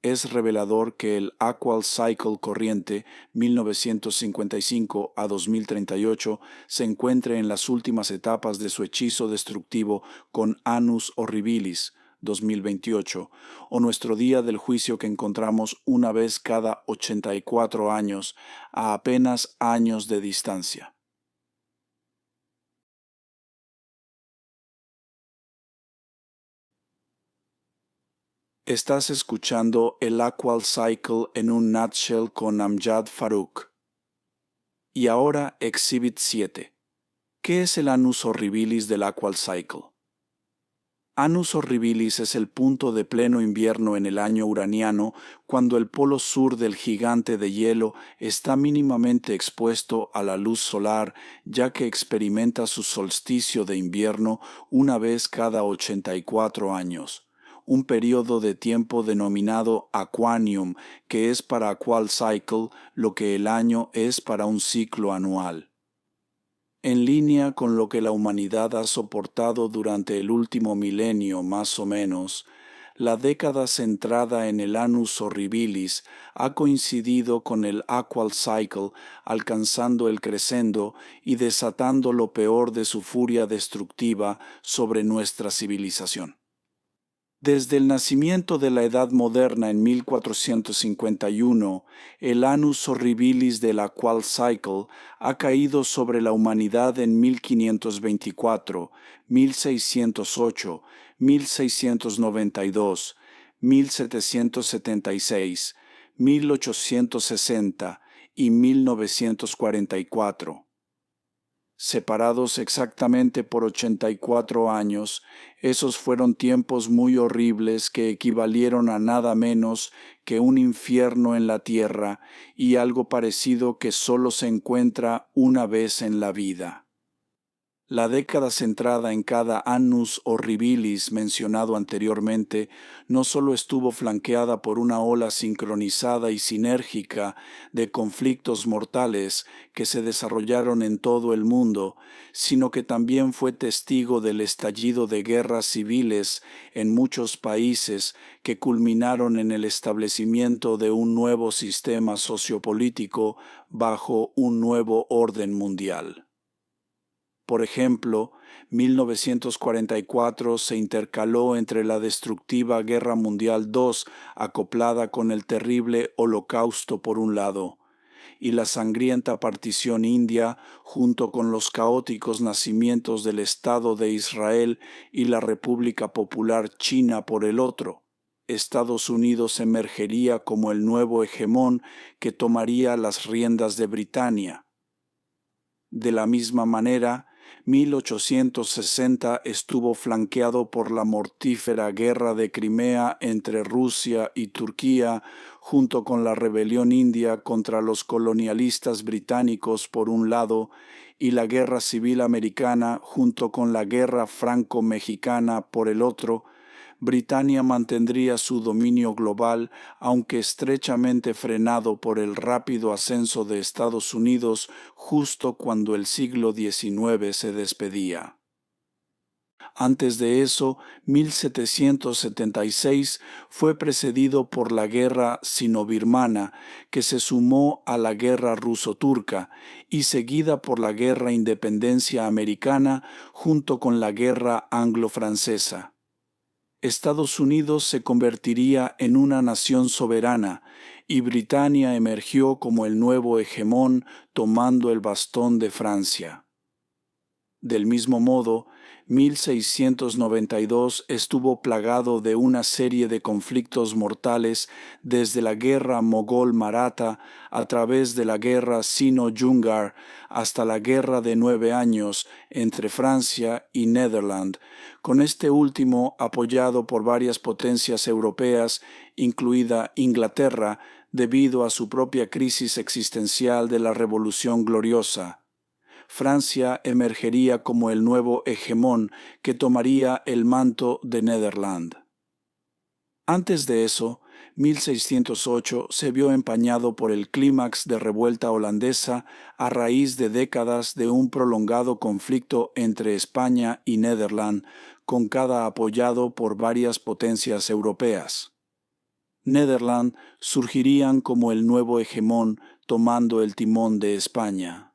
Es revelador que el Aqual Cycle corriente 1955 a 2038 se encuentre en las últimas etapas de su hechizo destructivo con Annus Horribilis 2028, o nuestro día del juicio que encontramos una vez cada 84 años, a apenas años de distancia. Estás escuchando el Aqual Cycle en un nutshell con Amjad Farooq. Y ahora Exhibit 7. ¿Qué es el Annus Horribilis del Aqual Cycle? Annus Horribilis es el punto de pleno invierno en el año uraniano cuando el polo sur del gigante de hielo está mínimamente expuesto a la luz solar, ya que experimenta su solsticio de invierno una vez cada 84 años. Un periodo de tiempo denominado aquanium, que es para Aqual Cycle lo que el año es para un ciclo anual. En línea con lo que la humanidad ha soportado durante el último milenio más o menos, la década centrada en el Annus Horribilis ha coincidido con el Aqual Cycle, alcanzando el crescendo y desatando lo peor de su furia destructiva sobre nuestra civilización. Desde el nacimiento de la Edad Moderna en 1451, el Annus Horribilis del Aqual Cycle ha caído sobre la humanidad en 1524, 1608, 1692, 1776, 1860 y 1944. Separados exactamente por 84 años, esos fueron tiempos muy horribles que equivalieron a nada menos que un infierno en la tierra y algo parecido que solo se encuentra una vez en la vida. La década centrada en cada Annus Horribilis mencionado anteriormente no solo estuvo flanqueada por una ola sincronizada y sinérgica de conflictos mortales que se desarrollaron en todo el mundo, sino que también fue testigo del estallido de guerras civiles en muchos países que culminaron en el establecimiento de un nuevo sistema sociopolítico bajo un nuevo orden mundial. Por ejemplo, 1944 se intercaló entre la destructiva Guerra Mundial II, acoplada con el terrible Holocausto por un lado, y la sangrienta partición india, junto con los caóticos nacimientos del Estado de Israel y la República Popular China por el otro. Estados Unidos emergería como el nuevo hegemón que tomaría las riendas de Britania. De la misma manera, 1860 estuvo flanqueado por la mortífera guerra de Crimea entre Rusia y Turquía, junto con la rebelión india contra los colonialistas británicos por un lado y la guerra civil americana junto con la guerra franco-mexicana por el otro. Britania mantendría su dominio global, aunque estrechamente frenado por el rápido ascenso de Estados Unidos justo cuando el siglo XIX se despedía. Antes de eso, 1776 fue precedido por la guerra sino-birmana, que se sumó a la guerra ruso-turca, y seguida por la guerra independencia americana junto con la guerra anglo-francesa. Estados Unidos se convertiría en una nación soberana y Britania emergió como el nuevo hegemón tomando el bastón de Francia. Del mismo modo, 1692 estuvo plagado de una serie de conflictos mortales desde la guerra mogol-maratha a través de la guerra sino-yungar hasta la guerra de 9 años entre Francia y Netherlands, con este último apoyado por varias potencias europeas, incluida Inglaterra, debido a su propia crisis existencial de la Revolución Gloriosa. Francia emergería como el nuevo hegemón que tomaría el manto de Netherland. Antes de eso, 1608 se vio empañado por el clímax de revuelta holandesa a raíz de décadas de un prolongado conflicto entre España y Netherland, con cada apoyado por varias potencias europeas. Netherland surgirían como el nuevo hegemón tomando el timón de España.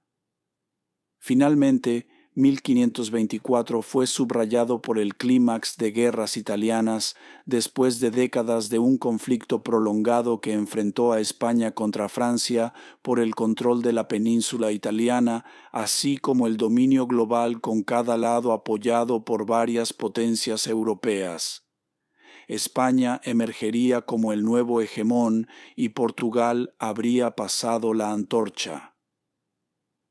Finalmente, 1524 fue subrayado por el clímax de guerras italianas después de décadas de un conflicto prolongado que enfrentó a España contra Francia por el control de la península italiana, así como el dominio global con cada lado apoyado por varias potencias europeas. España emergería como el nuevo hegemón y Portugal habría pasado la antorcha.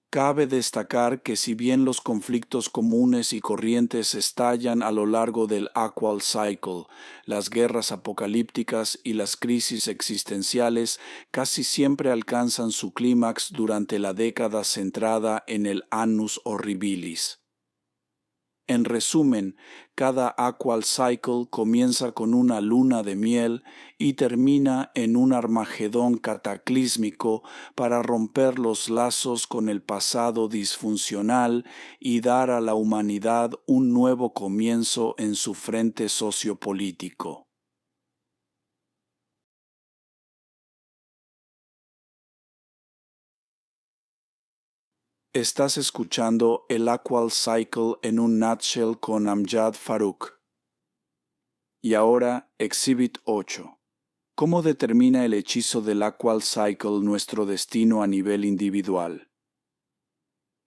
Cabe destacar que si bien los conflictos comunes y corrientes estallan a lo largo del Aqual Cycle, las guerras apocalípticas y las crisis existenciales casi siempre alcanzan su clímax durante la década centrada en el Annus Horribilis. En resumen, cada Aqual Cycle comienza con una luna de miel y termina en un Armagedón cataclísmico para romper los lazos con el pasado disfuncional y dar a la humanidad un nuevo comienzo en su frente sociopolítico. Estás escuchando el Aqual Cycle en un nutshell con Amjad Farooq. Y ahora, Exhibit 8. ¿Cómo determina el hechizo del Aqual Cycle nuestro destino a nivel individual?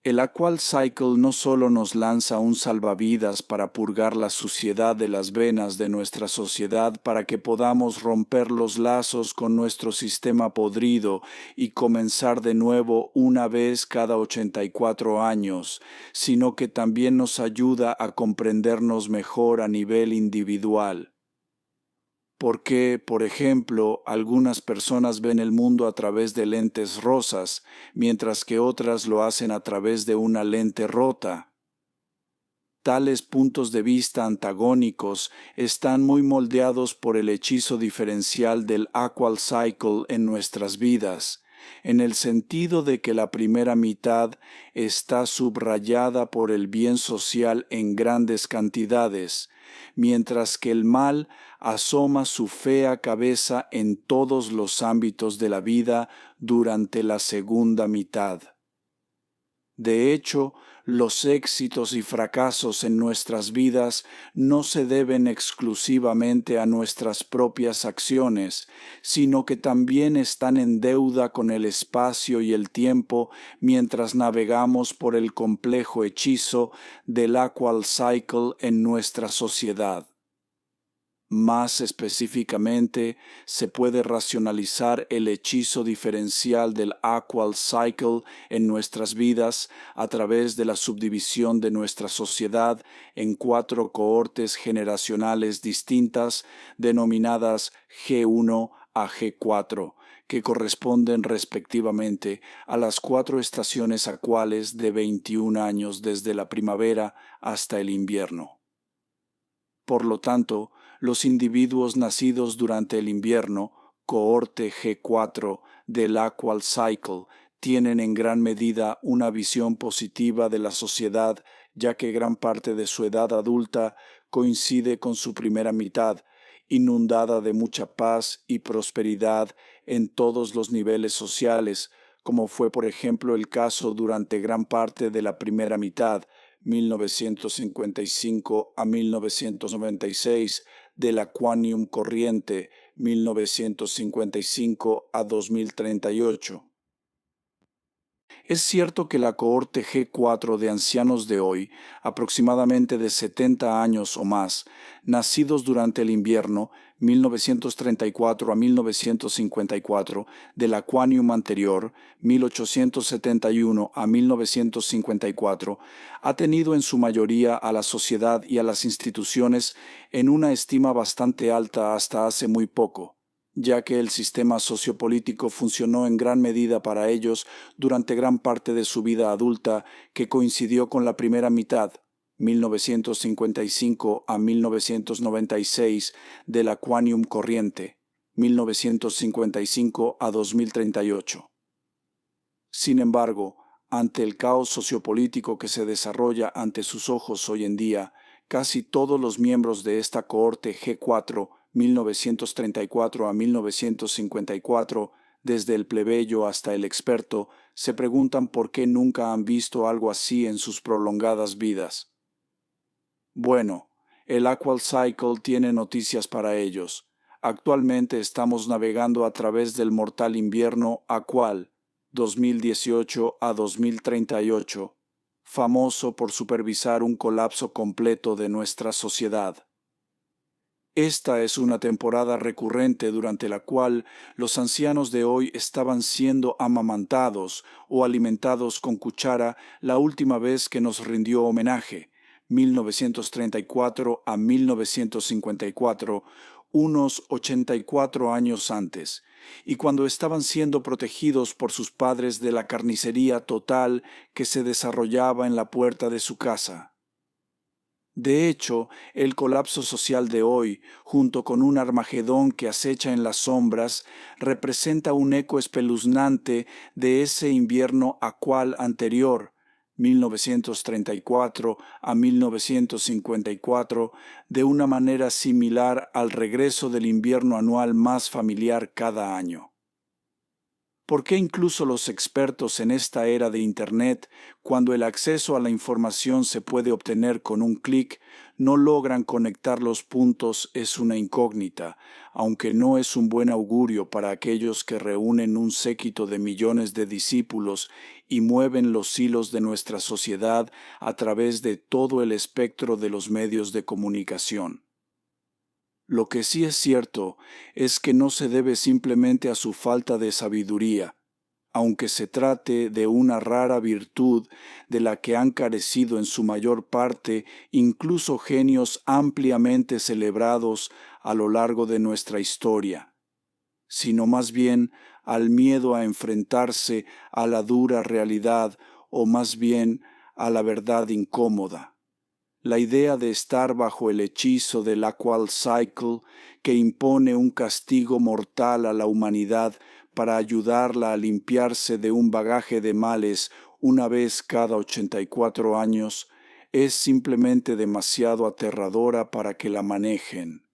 El Aqual Cycle no solo nos lanza un salvavidas para purgar la suciedad de las venas de nuestra sociedad para que podamos romper los lazos con nuestro sistema podrido y comenzar de nuevo una vez cada 84 años, sino que también nos ayuda a comprendernos mejor a nivel individual. ¿Por qué, por ejemplo, algunas personas ven el mundo a través de lentes rosas, mientras que otras lo hacen a través de una lente rota? Tales puntos de vista antagónicos están muy moldeados por el hechizo diferencial del Aqual Cycle en nuestras vidas, en el sentido de que la primera mitad está subrayada por el bien social en grandes cantidades, mientras que el mal asoma su fea cabeza en todos los ámbitos de la vida durante la segunda mitad. De hecho, los éxitos y fracasos en nuestras vidas no se deben exclusivamente a nuestras propias acciones, sino que también están en deuda con el espacio y el tiempo mientras navegamos por el complejo hechizo del Aqual Cycle en nuestra sociedad. Más específicamente, se puede racionalizar el hechizo diferencial del Aqual Cycle en nuestras vidas a través de la subdivisión de nuestra sociedad en 4 cohortes generacionales distintas denominadas G1 a G4, que corresponden respectivamente a las 4 estaciones acuales de 21 años desde la primavera hasta el invierno. Por lo tanto, los individuos nacidos durante el invierno, cohorte G4 del Aqual Cycle, tienen en gran medida una visión positiva de la sociedad ya que gran parte de su edad adulta coincide con su primera mitad, inundada de mucha paz y prosperidad en todos los niveles sociales, como fue por ejemplo el caso durante gran parte de la primera mitad, 1955 a 1996, de la Quanium corriente, 1955 a 2038. Es cierto que la cohorte G4 de ancianos de hoy, aproximadamente de 70 años o más, nacidos durante el invierno 1934 a 1954, de la Quanium anterior 1871 a 1954, ha tenido en su mayoría a la sociedad y a las instituciones en una estima bastante alta hasta hace muy poco, ya que el sistema sociopolítico funcionó en gran medida para ellos durante gran parte de su vida adulta, que coincidió con la primera mitad, 1955 a 1996, de la Quanium corriente, 1955 a 2038. Sin embargo, ante el caos sociopolítico que se desarrolla ante sus ojos hoy en día, casi todos los miembros de esta cohorte G4, 1934 a 1954, desde el plebeyo hasta el experto, se preguntan por qué nunca han visto algo así en sus prolongadas vidas. Bueno, el Aqual Cycle tiene noticias para ellos. Actualmente estamos navegando a través del mortal invierno Aqual, 2018 a 2038, famoso por supervisar un colapso completo de nuestra sociedad. Esta es una temporada recurrente durante la cual los ancianos de hoy estaban siendo amamantados o alimentados con cuchara la última vez que nos rindió homenaje, 1934 a 1954, unos 84 años antes, y cuando estaban siendo protegidos por sus padres de la carnicería total que se desarrollaba en la puerta de su casa. De hecho, el colapso social de hoy, junto con un Armagedón que acecha en las sombras, representa un eco espeluznante de ese invierno acual anterior, 1934 a 1954, de una manera similar al regreso del invierno anual más familiar cada año. ¿Por qué incluso los expertos en esta era de Internet, cuando el acceso a la información se puede obtener con un clic, no logran conectar los puntos? Es una incógnita, aunque no es un buen augurio para aquellos que reúnen un séquito de millones de discípulos y mueven los hilos de nuestra sociedad a través de todo el espectro de los medios de comunicación. Lo que sí es cierto es que no se debe simplemente a su falta de sabiduría, aunque se trate de una rara virtud de la que han carecido en su mayor parte incluso genios ampliamente celebrados a lo largo de nuestra historia, sino más bien al miedo a enfrentarse a la dura realidad o más bien a la verdad incómoda. La idea de estar bajo el hechizo del Aqual Cycle que impone un castigo mortal a la humanidad para ayudarla a limpiarse de un bagaje de males una vez cada 84 años es simplemente demasiado aterradora para que la manejen.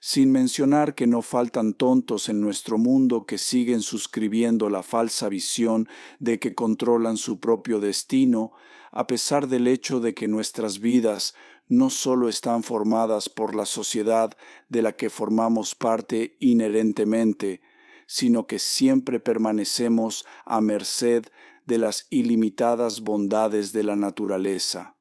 Sin mencionar que no faltan tontos en nuestro mundo que siguen suscribiendo la falsa visión de que controlan su propio destino, a pesar del hecho de que nuestras vidas no solo están formadas por la sociedad de la que formamos parte inherentemente, sino que siempre permanecemos a merced de las ilimitadas bondades de la naturaleza.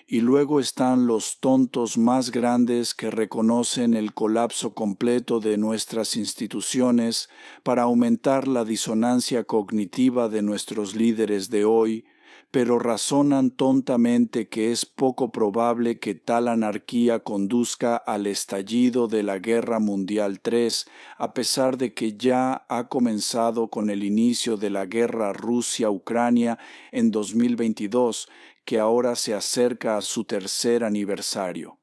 Y luego están los tontos más grandes que reconocen el colapso completo de nuestras instituciones para aumentar la disonancia cognitiva de nuestros líderes de hoy, pero razonan tontamente que es poco probable que tal anarquía conduzca al estallido de la Guerra Mundial III, a pesar de que ya ha comenzado con el inicio de la guerra Rusia-Ucrania en 2022, que ahora se acerca a su tercer aniversario.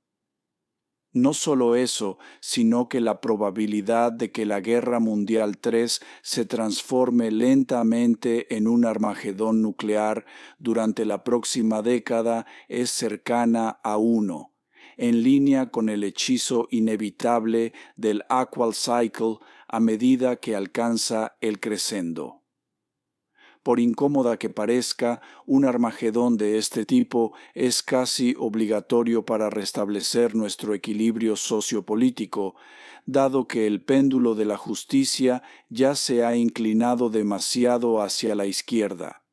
No solo eso, sino que la probabilidad de que la Guerra Mundial III se transforme lentamente en un Armagedón nuclear durante la próxima década es cercana a 1, en línea con el hechizo inevitable del Aqual Cycle a medida que alcanza el crescendo. Por incómoda que parezca, un Armagedón de este tipo es casi obligatorio para restablecer nuestro equilibrio sociopolítico, dado que el péndulo de la justicia ya se ha inclinado demasiado hacia la izquierda.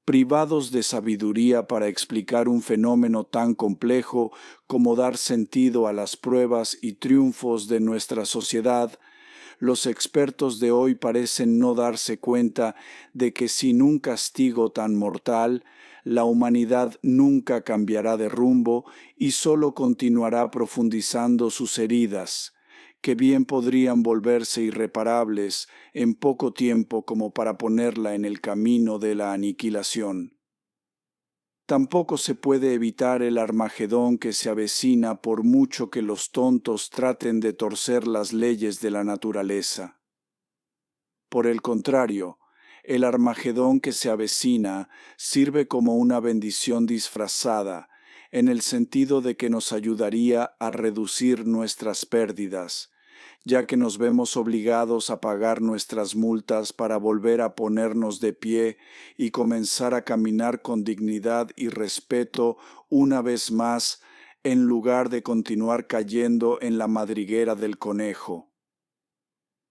Privados de sabiduría para explicar un fenómeno tan complejo como dar sentido a las pruebas y triunfos de nuestra sociedad, los expertos de hoy parecen no darse cuenta de que sin un castigo tan mortal, la humanidad nunca cambiará de rumbo y solo continuará profundizando sus heridas, que bien podrían volverse irreparables en poco tiempo como para ponerla en el camino de la aniquilación. Tampoco se puede evitar el Armagedón que se avecina por mucho que los tontos traten de torcer las leyes de la naturaleza. Por el contrario, el Armagedón que se avecina sirve como una bendición disfrazada, en el sentido de que nos ayudaría a reducir nuestras pérdidas, ya que nos vemos obligados a pagar nuestras multas para volver a ponernos de pie y comenzar a caminar con dignidad y respeto una vez más, en lugar de continuar cayendo en la madriguera del conejo.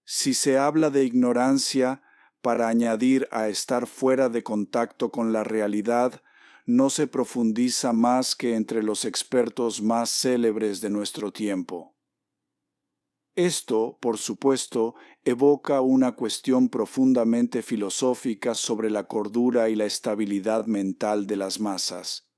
Si se habla de ignorancia para añadir a estar fuera de contacto con la realidad, no se profundiza más que entre los expertos más célebres de nuestro tiempo. Esto, por supuesto, evoca una cuestión profundamente filosófica sobre la cordura y la estabilidad mental de las masas.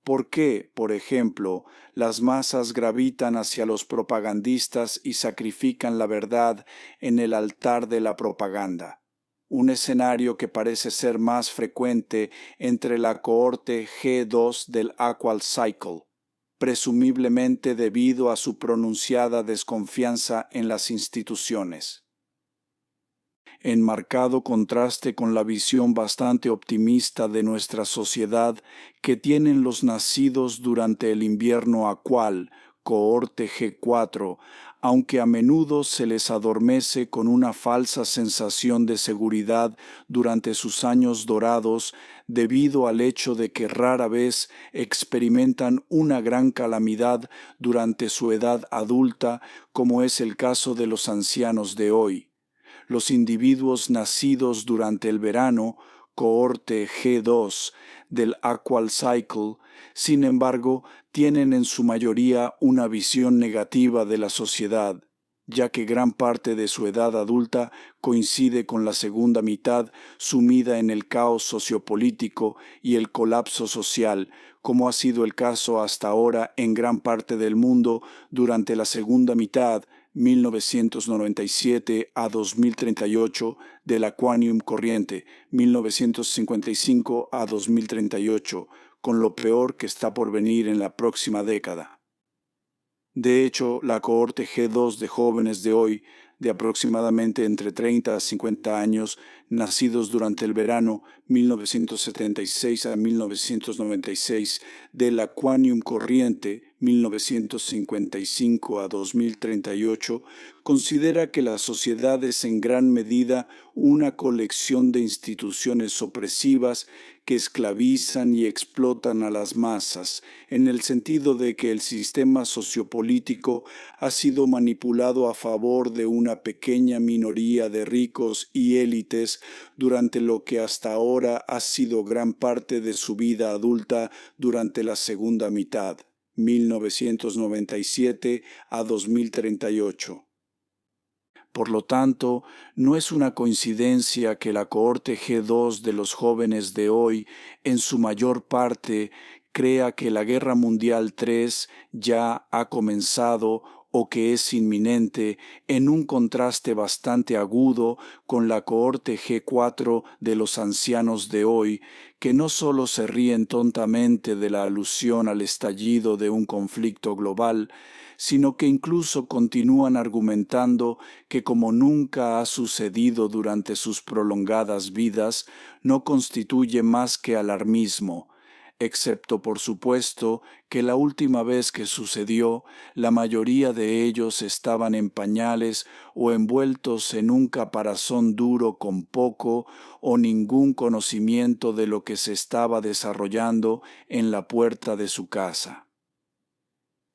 ¿Por qué, por ejemplo, las masas gravitan hacia los propagandistas y sacrifican la verdad en el altar de la propaganda? Un escenario que parece ser más frecuente entre la cohorte G2 del Aqual Cycle, presumiblemente debido a su pronunciada desconfianza en las instituciones. En marcado contraste con la visión bastante optimista de nuestra sociedad que tienen los nacidos durante el invierno acual, cohorte G4, aunque a menudo se les adormece con una falsa sensación de seguridad durante sus años dorados debido al hecho de que rara vez experimentan una gran calamidad durante su edad adulta, como es el caso de los ancianos de hoy. Los individuos nacidos durante el verano, cohorte G2 del Aqual Cycle, sin embargo, tienen en su mayoría una visión negativa de la sociedad, ya que gran parte de su edad adulta coincide con la segunda mitad sumida en el caos sociopolítico y el colapso social, como ha sido el caso hasta ahora en gran parte del mundo durante la segunda mitad 1997 a 2038 de la Quantum corriente, 1955 a 2038, con lo peor que está por venir en la próxima década. De hecho, la cohorte G2 de jóvenes de hoy, de aproximadamente entre 30 a 50 años, nacidos durante el verano 1976 a 1996, de la Quantum corriente 1955 a 2038, considera que la sociedad es en gran medida una colección de instituciones opresivas que esclavizan y explotan a las masas, en el sentido de que el sistema sociopolítico ha sido manipulado a favor de una pequeña minoría de ricos y élites durante lo que hasta ahora ha sido gran parte de su vida adulta durante la segunda mitad, 1997 a 2038. Por lo tanto, no es una coincidencia que la cohorte G2 de los jóvenes de hoy, en su mayor parte, crea que la Guerra Mundial III ya ha comenzado o que es inminente, en un contraste bastante agudo con la cohorte G4 de los ancianos de hoy, que no solo se ríen tontamente de la alusión al estallido de un conflicto global, sino que incluso continúan argumentando que como nunca ha sucedido durante sus prolongadas vidas, no constituye más que alarmismo, excepto por supuesto que la última vez que sucedió, la mayoría de ellos estaban en pañales o envueltos en un caparazón duro con poco o ningún conocimiento de lo que se estaba desarrollando en la puerta de su casa.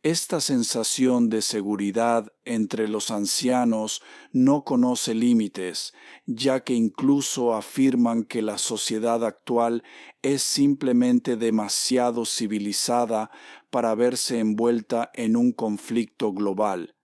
Esta sensación de seguridad entre los ancianos no conoce límites, ya que incluso afirman que la sociedad actual es simplemente demasiado civilizada para verse envuelta en un conflicto global,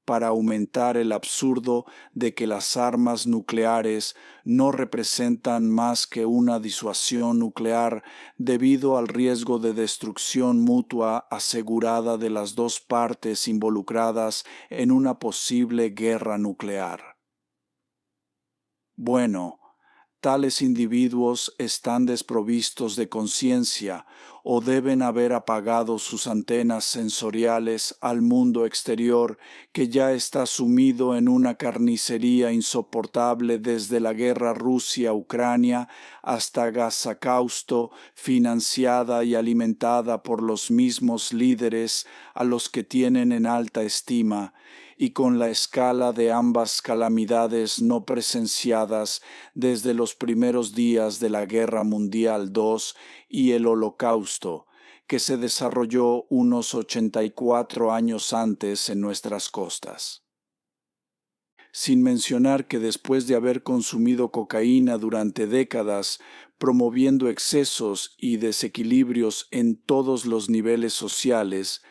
para aumentar el absurdo de que las armas nucleares no representan más que una disuasión nuclear debido al riesgo de destrucción mutua asegurada de las dos partes involucradas en una posible guerra nuclear. Bueno, tales individuos están desprovistos de conciencia o deben haber apagado sus antenas sensoriales al mundo exterior que ya está sumido en una carnicería insoportable desde la guerra Rusia-Ucrania hasta Gazacausto, financiada y alimentada por los mismos líderes a los que tienen en alta estima, y con la escala de ambas calamidades no presenciadas desde los primeros días de la Guerra Mundial II y el Holocausto, que se desarrolló unos 84 años antes en nuestras costas. Sin mencionar que después de haber consumido cocaína durante décadas, promoviendo excesos y desequilibrios en todos los niveles sociales,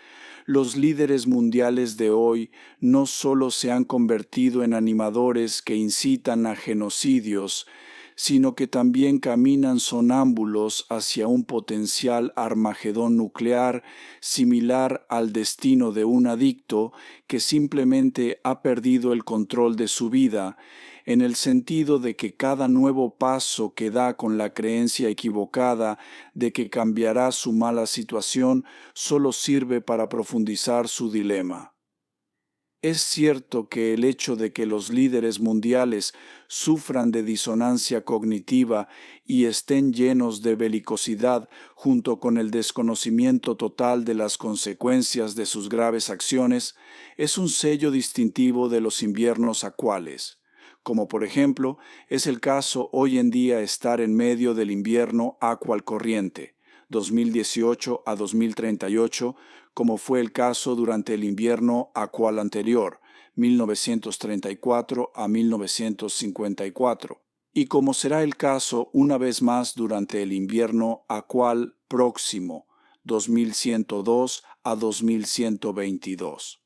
los líderes mundiales de hoy no solo se han convertido en animadores que incitan a genocidios, sino que también caminan sonámbulos hacia un potencial Armagedón nuclear similar al destino de un adicto que simplemente ha perdido el control de su vida, en el sentido de que cada nuevo paso que da con la creencia equivocada de que cambiará su mala situación solo sirve para profundizar su dilema. Es cierto que el hecho de que los líderes mundiales sufran de disonancia cognitiva y estén llenos de belicosidad junto con el desconocimiento total de las consecuencias de sus graves acciones es un sello distintivo de los inviernos actuales, como por ejemplo es el caso hoy en día estar en medio del invierno acual corriente, 2018 a 2038, como fue el caso durante el invierno acual anterior, 1934 a 1954, y como será el caso una vez más durante el invierno acual próximo, 2102 a 2122.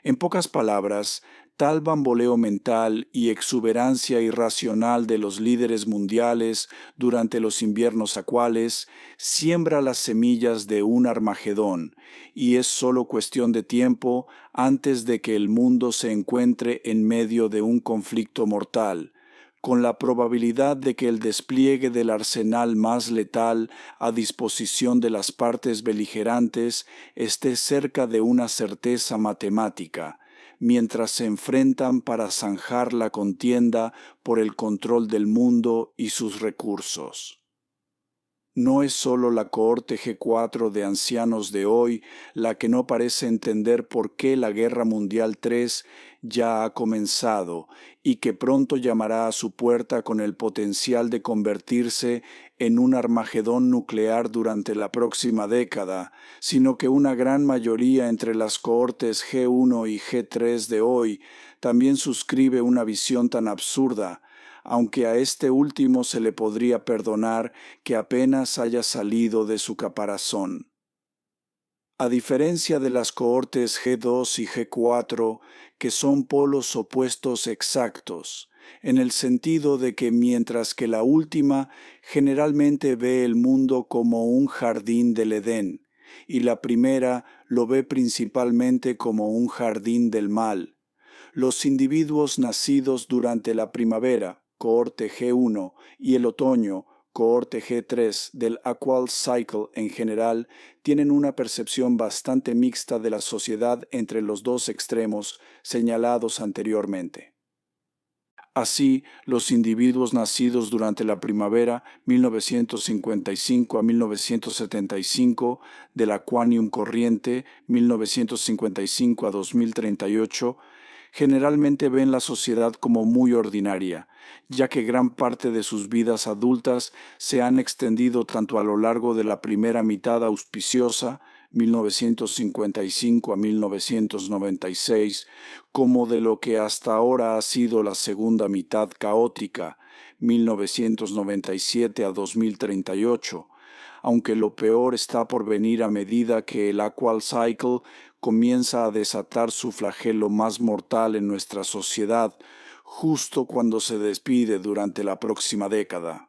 En pocas palabras, tal bamboleo mental y exuberancia irracional de los líderes mundiales durante los inviernos acuales siembra las semillas de un Armagedón, y es solo cuestión de tiempo antes de que el mundo se encuentre en medio de un conflicto mortal, con la probabilidad de que el despliegue del arsenal más letal a disposición de las partes beligerantes esté cerca de una certeza matemática, mientras se enfrentan para zanjar la contienda por el control del mundo y sus recursos. No es solo la cohorte G4 de ancianos de hoy la que no parece entender por qué la Guerra Mundial III ya ha comenzado y que pronto llamará a su puerta con el potencial de convertirse en un Armagedón nuclear durante la próxima década, sino que una gran mayoría entre las cohortes G1 y G3 de hoy también suscribe una visión tan absurda, aunque a este último se le podría perdonar que apenas haya salido de su caparazón. A diferencia de las cohortes G2 y G4, que son polos opuestos exactos, en el sentido de que mientras que la última generalmente ve el mundo como un jardín del Edén, y la primera lo ve principalmente como un jardín del mal. Los individuos nacidos durante la primavera, cohorte G1, y el otoño, cohorte G3 del Aqual Cycle en general, tienen una percepción bastante mixta de la sociedad entre los dos extremos señalados anteriormente. Así, los individuos nacidos durante la primavera 1955 a 1975 del Aquanium corriente 1955 a 2038 generalmente ven la sociedad como muy ordinaria, ya que gran parte de sus vidas adultas se han extendido tanto a lo largo de la primera mitad auspiciosa 1955 a 1996, como de lo que hasta ahora ha sido la segunda mitad caótica, 1997 a 2038, aunque lo peor está por venir a medida que el Aqual Cycle comienza a desatar su flagelo más mortal en nuestra sociedad, justo cuando se despide durante la próxima década.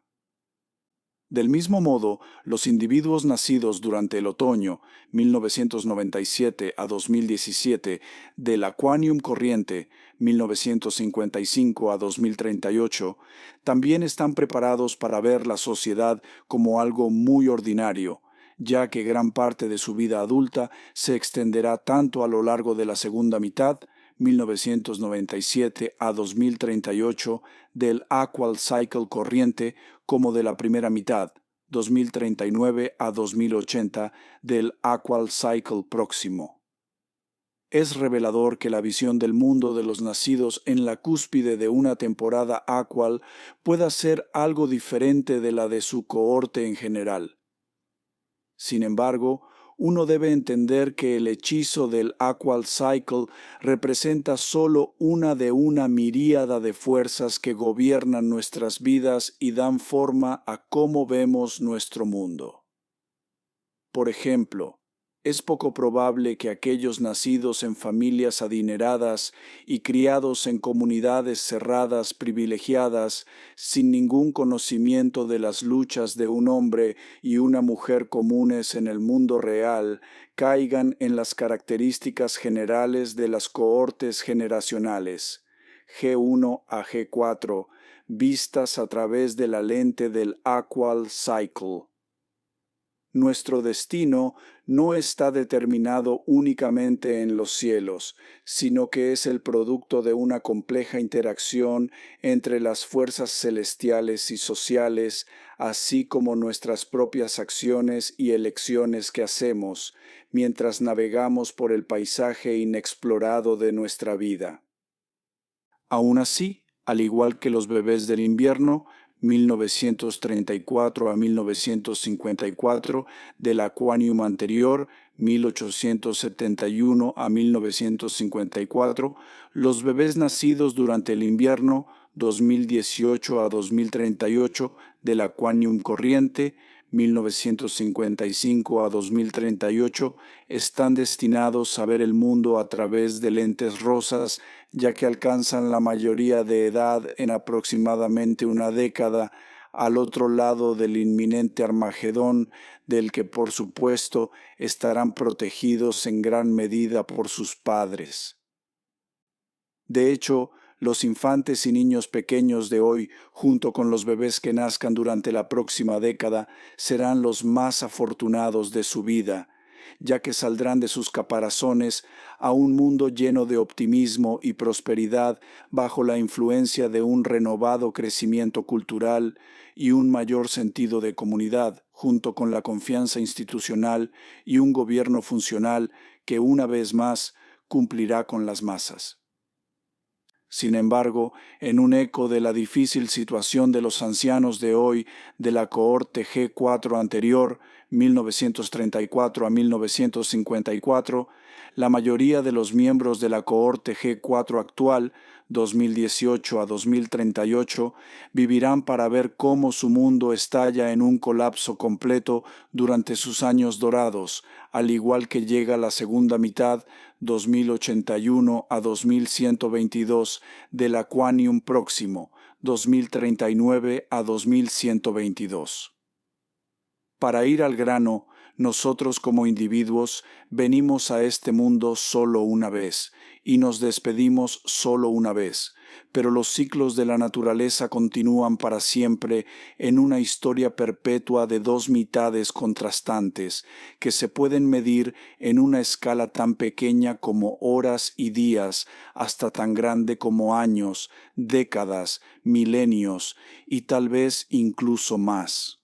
Del mismo modo, los individuos nacidos durante el otoño 1997 a 2017 del Aquanium corriente 1955 a 2038 también están preparados para ver la sociedad como algo muy ordinario, ya que gran parte de su vida adulta se extenderá tanto a lo largo de la segunda mitad 1997 a 2038 del Aqual Cycle corriente como de la primera mitad 2039 a 2080 del Aqual Cycle próximo. Es revelador que la visión del mundo de los nacidos en la cúspide de una temporada Aqual pueda ser algo diferente de la de su cohorte en general. Sin embargo, uno debe entender que el hechizo del Aqual Cycle representa solo una de una miríada de fuerzas que gobiernan nuestras vidas y dan forma a cómo vemos nuestro mundo. Por ejemplo, es poco probable que aquellos nacidos en familias adineradas y criados en comunidades cerradas privilegiadas, sin ningún conocimiento de las luchas de un hombre y una mujer comunes en el mundo real, caigan en las características generales de las cohortes generacionales, G1 a G4, vistas a través de la lente del Aqual Cycle. Nuestro destino no está determinado únicamente en los cielos, sino que es el producto de una compleja interacción entre las fuerzas celestiales y sociales, así como nuestras propias acciones y elecciones que hacemos, mientras navegamos por el paisaje inexplorado de nuestra vida. Aún así, al igual que los bebés del invierno, 1934 a 1954, del Aquanium anterior, 1871 a 1954, los bebés nacidos durante el invierno, 2018 a 2038, del Aquanium corriente, 1955 a 2038, están destinados a ver el mundo a través de lentes rosas, ya que alcanzan la mayoría de edad en aproximadamente una década, al otro lado del inminente Armagedón, del que por supuesto estarán protegidos en gran medida por sus padres. De hecho, los infantes y niños pequeños de hoy, junto con los bebés que nazcan durante la próxima década, serán los más afortunados de su vida, ya que saldrán de sus caparazones a un mundo lleno de optimismo y prosperidad bajo la influencia de un renovado crecimiento cultural y un mayor sentido de comunidad, junto con la confianza institucional y un gobierno funcional que una vez más cumplirá con las masas. Sin embargo, en un eco de la difícil situación de los ancianos de hoy de la cohorte G4 anterior, 1934 a 1954, la mayoría de los miembros de la cohorte G4 actual, 2018 a 2038, vivirán para ver cómo su mundo estalla en un colapso completo durante sus años dorados, al igual que llega la segunda mitad, 2081 a 2122, del Aquanium próximo, 2039 a 2122. Para ir al grano, Nosotros como individuos venimos a este mundo solo una vez y nos despedimos solo una vez, pero los ciclos de la naturaleza continúan para siempre en una historia perpetua de dos mitades contrastantes que se pueden medir en una escala tan pequeña como horas y días hasta tan grande como años, décadas, milenios y tal vez incluso más.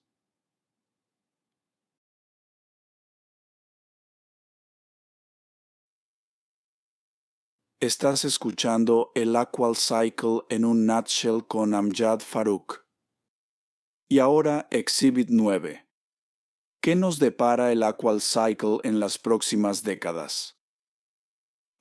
Estás escuchando el Aqual Cycle en un nutshell con Amjad Farooq. Y ahora Exhibit 9. ¿Qué nos depara el Aqual Cycle en las próximas décadas?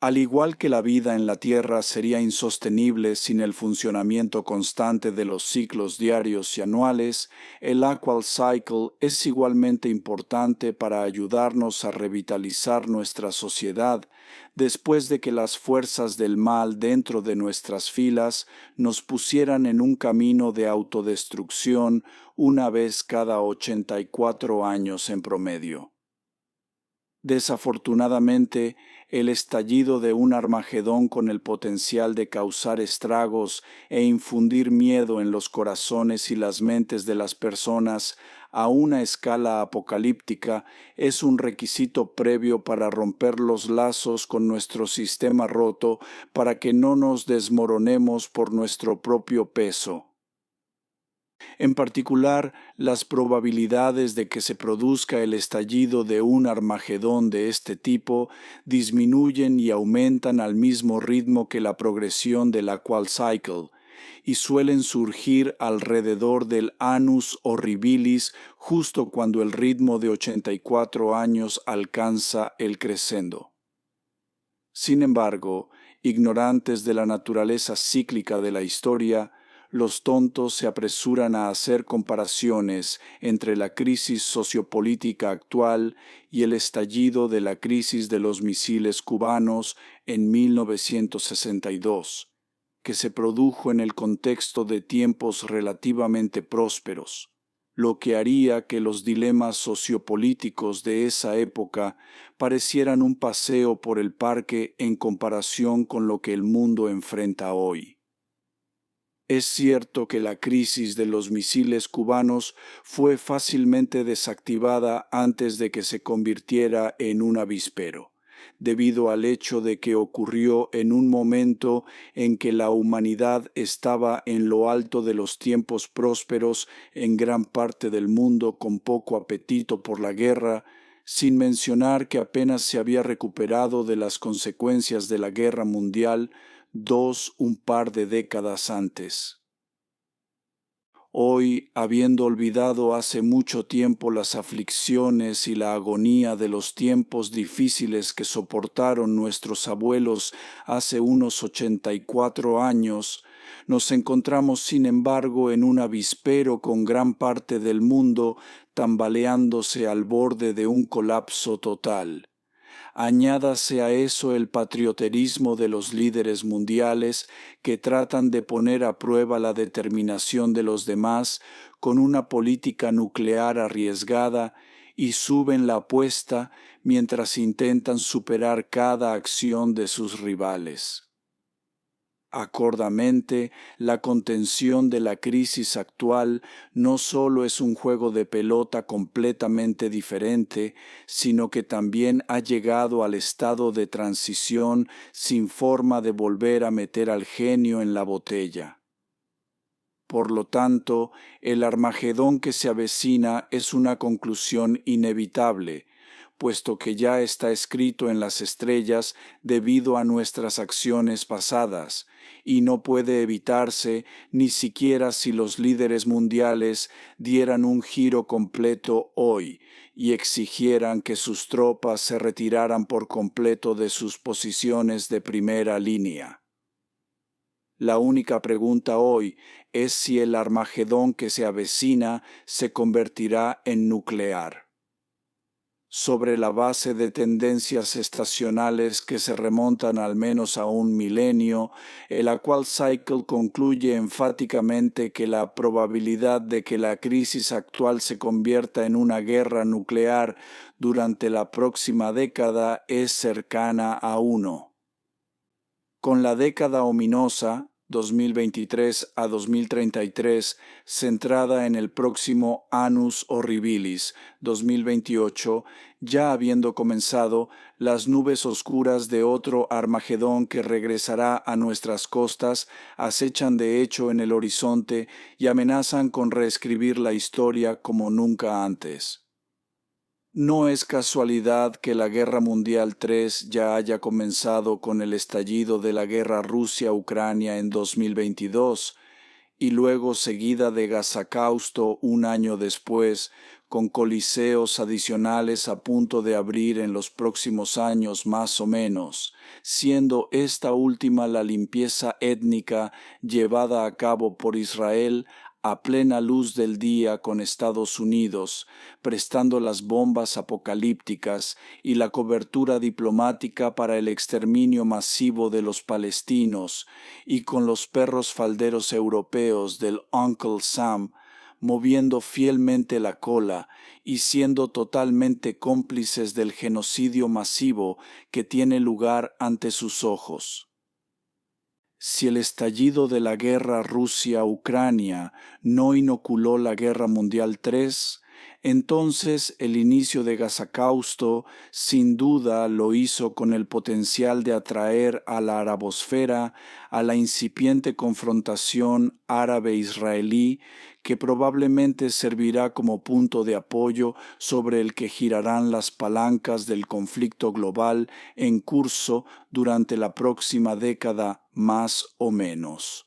Al igual que la vida en la Tierra sería insostenible sin el funcionamiento constante de los ciclos diarios y anuales, el Aqual Cycle es igualmente importante para ayudarnos a revitalizar nuestra sociedad después de que las fuerzas del mal dentro de nuestras filas nos pusieran en un camino de autodestrucción una vez cada 84 años en promedio. Desafortunadamente, el estallido de un Armagedón con el potencial de causar estragos e infundir miedo en los corazones y las mentes de las personas a una escala apocalíptica es un requisito previo para romper los lazos con nuestro sistema roto para que no nos desmoronemos por nuestro propio peso. En particular, las probabilidades de que se produzca el estallido de un Armagedón de este tipo disminuyen y aumentan al mismo ritmo que la progresión del Aqual Cycle, y suelen surgir alrededor del Annus Horribilis justo cuando el ritmo de 84 años alcanza el crescendo. Sin embargo, ignorantes de la naturaleza cíclica de la historia, los tontos se apresuran a hacer comparaciones entre la crisis sociopolítica actual y el estallido de la crisis de los misiles cubanos en 1962, que se produjo en el contexto de tiempos relativamente prósperos, lo que haría que los dilemas sociopolíticos de esa época parecieran un paseo por el parque en comparación con lo que el mundo enfrenta hoy. Es cierto que la crisis de los misiles cubanos fue fácilmente desactivada antes de que se convirtiera en un avispero, debido al hecho de que ocurrió en un momento en que la humanidad estaba en lo alto de los tiempos prósperos en gran parte del mundo con poco apetito por la guerra, sin mencionar que apenas se había recuperado de las consecuencias de la guerra mundial un par de décadas antes. Hoy, habiendo olvidado hace mucho tiempo las aflicciones y la agonía de los tiempos difíciles que soportaron nuestros abuelos hace unos 84 años, nos encontramos sin embargo en un avispero con gran parte del mundo tambaleándose al borde de un colapso total. Añádase a eso el patrioterismo de los líderes mundiales que tratan de poner a prueba la determinación de los demás con una política nuclear arriesgada y suben la apuesta mientras intentan superar cada acción de sus rivales. Acordamente, la contención de la crisis actual no solo es un juego de pelota completamente diferente, sino que también ha llegado al estado de transición sin forma de volver a meter al genio en la botella. Por lo tanto, el Armagedón que se avecina es una conclusión inevitable, puesto que ya está escrito en las estrellas debido a nuestras acciones pasadas, y no puede evitarse ni siquiera si los líderes mundiales dieran un giro completo hoy y exigieran que sus tropas se retiraran por completo de sus posiciones de primera línea. La única pregunta hoy es si el Armagedón que se avecina se convertirá en nuclear. sobre la base de tendencias estacionales que se remontan al menos a un milenio, el Aqual Cycle concluye enfáticamente que la probabilidad de que la crisis actual se convierta en una guerra nuclear durante la próxima década es cercana a 1. Con la década ominosa, 2023 a 2033, centrada en el próximo Annus Horribilis 2028, ya habiendo comenzado, las nubes oscuras de otro Armagedón que regresará a nuestras costas acechan de hecho en el horizonte y amenazan con reescribir la historia como nunca antes. No es casualidad que la Guerra Mundial III ya haya comenzado con el estallido de la guerra Rusia-Ucrania en 2022 y luego seguida de Gazacausto un año después, con coliseos adicionales a punto de abrir en los próximos años más o menos, siendo esta última la limpieza étnica llevada a cabo por Israel a plena luz del día con Estados Unidos, prestando las bombas apocalípticas y la cobertura diplomática para el exterminio masivo de los palestinos, y con los perros falderos europeos del Uncle Sam moviendo fielmente la cola y siendo totalmente cómplices del genocidio masivo que tiene lugar ante sus ojos. Si el estallido de la guerra Rusia-Ucrania no inoculó la Guerra Mundial III, entonces el inicio de Gazacausto sin duda lo hizo con el potencial de atraer a la arabosfera a la incipiente confrontación árabe-israelí que probablemente servirá como punto de apoyo sobre el que girarán las palancas del conflicto global en curso durante la próxima década más o menos.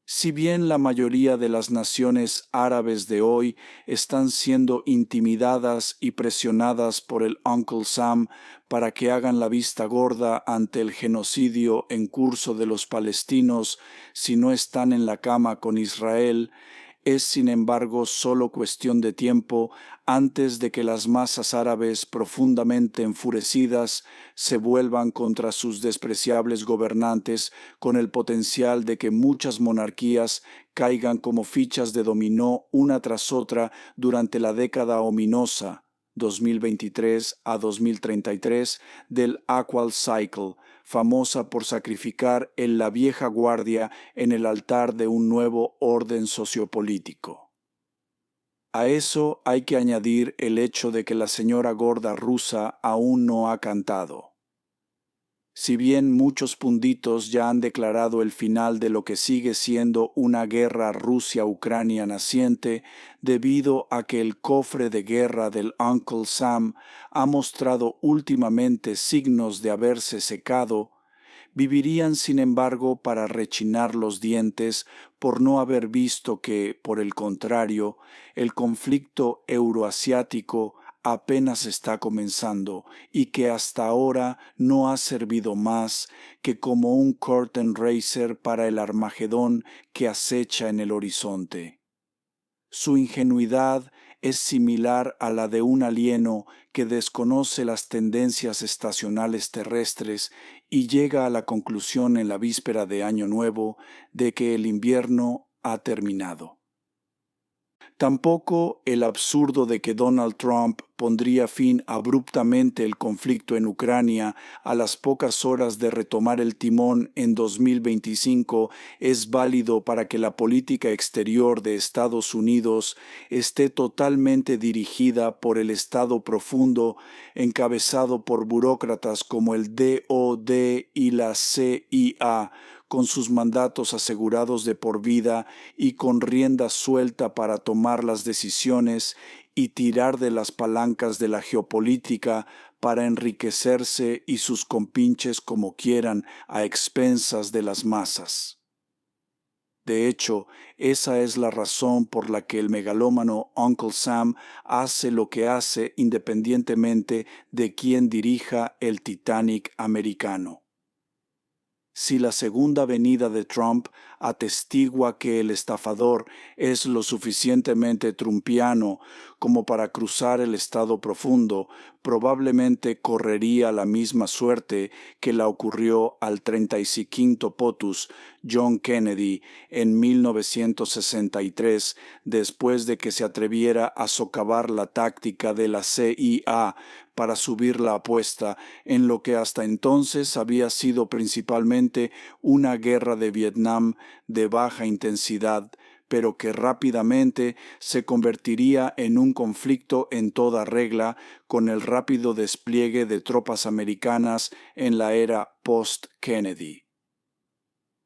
Si bien la mayoría de las naciones árabes de hoy están siendo intimidadas y presionadas por el Uncle Sam para que hagan la vista gorda ante el genocidio en curso de los palestinos si no están en la cama con Israel, es sin embargo solo cuestión de tiempo antes de que las masas árabes profundamente enfurecidas se vuelvan contra sus despreciables gobernantes con el potencial de que muchas monarquías caigan como fichas de dominó una tras otra durante la década ominosa 2023 a 2033 del Aqual Cycle, famosa por sacrificar en la vieja guardia en el altar de un nuevo orden sociopolítico. A eso hay que añadir el hecho de que la señora gorda rusa aún no ha cantado. Si bien muchos punditos ya han declarado el final de lo que sigue siendo una guerra Rusia-Ucrania naciente, debido a que el cofre de guerra del Uncle Sam ha mostrado últimamente signos de haberse secado, vivirían sin embargo para rechinar los dientes por no haber visto que, por el contrario, el conflicto euroasiático apenas está comenzando y que hasta ahora no ha servido más que como un curtain raiser para el Armagedón que acecha en el horizonte. Su ingenuidad es similar a la de un alieno que desconoce las tendencias estacionales terrestres y llega a la conclusión en la víspera de Año Nuevo de que el invierno ha terminado. Tampoco el absurdo de que Donald Trump pondría fin abruptamente el conflicto en Ucrania a las pocas horas de retomar el timón en 2025 es válido para que la política exterior de Estados Unidos esté totalmente dirigida por el Estado profundo, encabezado por burócratas como el DoD y la CIA, con sus mandatos asegurados de por vida y con rienda suelta para tomar las decisiones y tirar de las palancas de la geopolítica para enriquecerse y sus compinches como quieran a expensas de las masas. De hecho, esa es la razón por la que el megalómano Uncle Sam hace lo que hace independientemente de quién dirija el Titanic americano. Si la segunda venida de Trump atestigua que el estafador es lo suficientemente trumpiano como para cruzar el estado profundo, probablemente correría la misma suerte que la ocurrió al 35 POTUS John Kennedy en 1963, después de que se atreviera a socavar la táctica de la CIA para subir la apuesta en lo que hasta entonces había sido principalmente una guerra de Vietnam de baja intensidad, pero que rápidamente se convertiría en un conflicto en toda regla con el rápido despliegue de tropas americanas en la era post-Kennedy.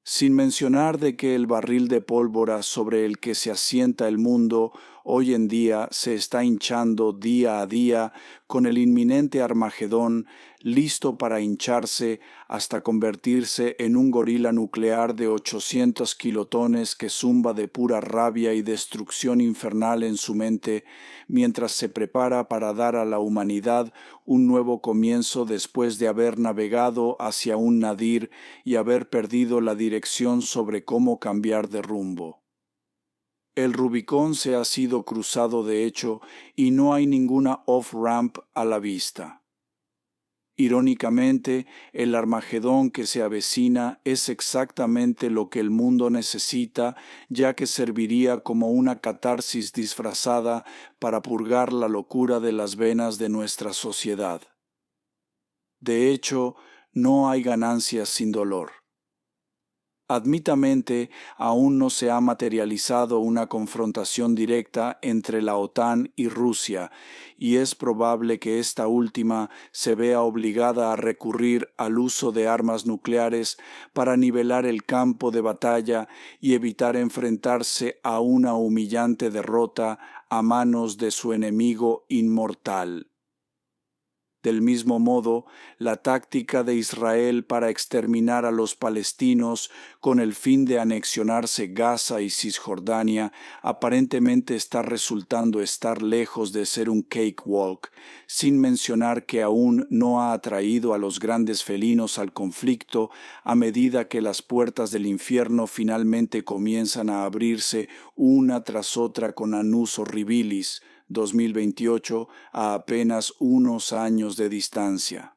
Sin mencionar de que el barril de pólvora sobre el que se asienta el mundo hoy en día se está hinchando día a día con el inminente Armagedón, listo para hincharse hasta convertirse en un gorila nuclear de 800 kilotones que zumba de pura rabia y destrucción infernal en su mente, mientras se prepara para dar a la humanidad un nuevo comienzo después de haber navegado hacia un nadir y haber perdido la dirección sobre cómo cambiar de rumbo. El Rubicón se ha sido cruzado de hecho y no hay ninguna off-ramp a la vista. Irónicamente, el Armagedón que se avecina es exactamente lo que el mundo necesita, ya que serviría como una catarsis disfrazada para purgar la locura de las venas de nuestra sociedad. De hecho, no hay ganancias sin dolor. Admitamente, aún no se ha materializado una confrontación directa entre la OTAN y Rusia, y es probable que esta última se vea obligada a recurrir al uso de armas nucleares para nivelar el campo de batalla y evitar enfrentarse a una humillante derrota a manos de su enemigo inmortal. Del mismo modo, la táctica de Israel para exterminar a los palestinos con el fin de anexionarse Gaza y Cisjordania aparentemente está resultando estar lejos de ser un cakewalk, sin mencionar que aún no ha atraído a los grandes felinos al conflicto a medida que las puertas del infierno finalmente comienzan a abrirse una tras otra con Anus Horribilis, 2028, a apenas unos años de distancia.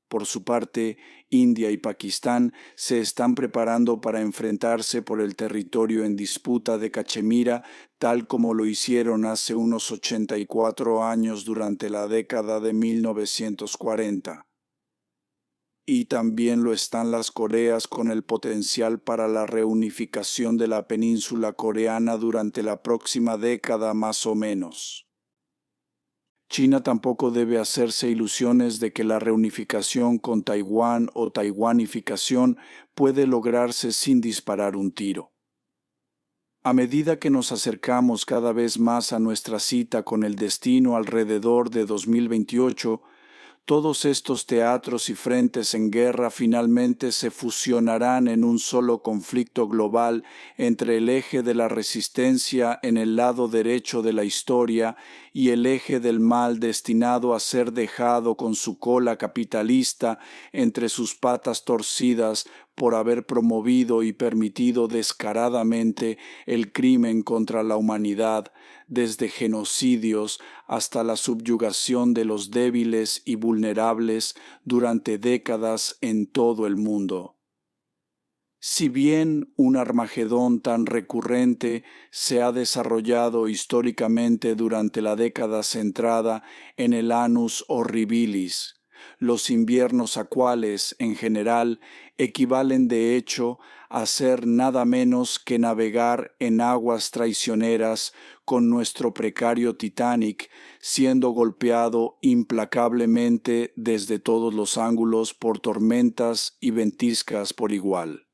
Por su parte, India y Pakistán se están preparando para enfrentarse por el territorio en disputa de Cachemira, tal como lo hicieron hace unos 84 años durante la década de 1940. Y también lo están las Coreas con el potencial para la reunificación de la península coreana durante la próxima década más o menos. China tampoco debe hacerse ilusiones de que la reunificación con Taiwán o taiwanificación puede lograrse sin disparar un tiro. A medida que nos acercamos cada vez más a nuestra cita con el destino alrededor de 2028, todos estos teatros y frentes en guerra finalmente se fusionarán en un solo conflicto global entre el eje de la resistencia en el lado derecho de la historia y el eje del mal destinado a ser dejado con su cola capitalista entre sus patas torcidas por haber promovido y permitido descaradamente el crimen contra la humanidad, desde genocidios hasta la subyugación de los débiles y vulnerables durante décadas en todo el mundo. Si bien un Armagedón tan recurrente se ha desarrollado históricamente durante la década centrada en el Annus Horribilis, los inviernos acuales, en general, equivalen de hecho a ser nada menos que navegar en aguas traicioneras con nuestro precario Titanic, siendo golpeado implacablemente desde todos los ángulos por tormentas y ventiscas por igual.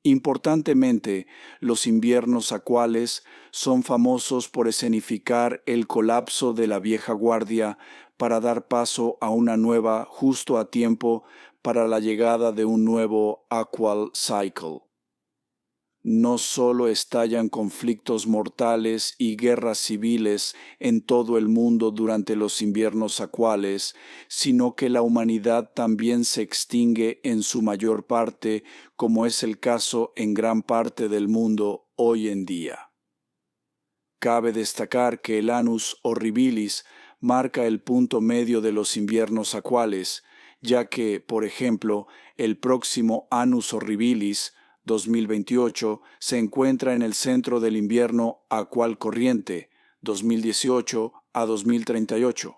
Importantemente, los inviernos acuales son famosos por escenificar el colapso de la vieja guardia para dar paso a una nueva justo a tiempo para la llegada de un nuevo Aqual Cycle. No solo estallan conflictos mortales y guerras civiles en todo el mundo durante los inviernos acuales, sino que la humanidad también se extingue en su mayor parte, como es el caso en gran parte del mundo hoy en día. Cabe destacar que el Annus Horribilis marca el punto medio de los inviernos acuales, ya que, por ejemplo, el próximo Annus Horribilis 2028 se encuentra en el centro del invierno acual corriente 2018 a 2038.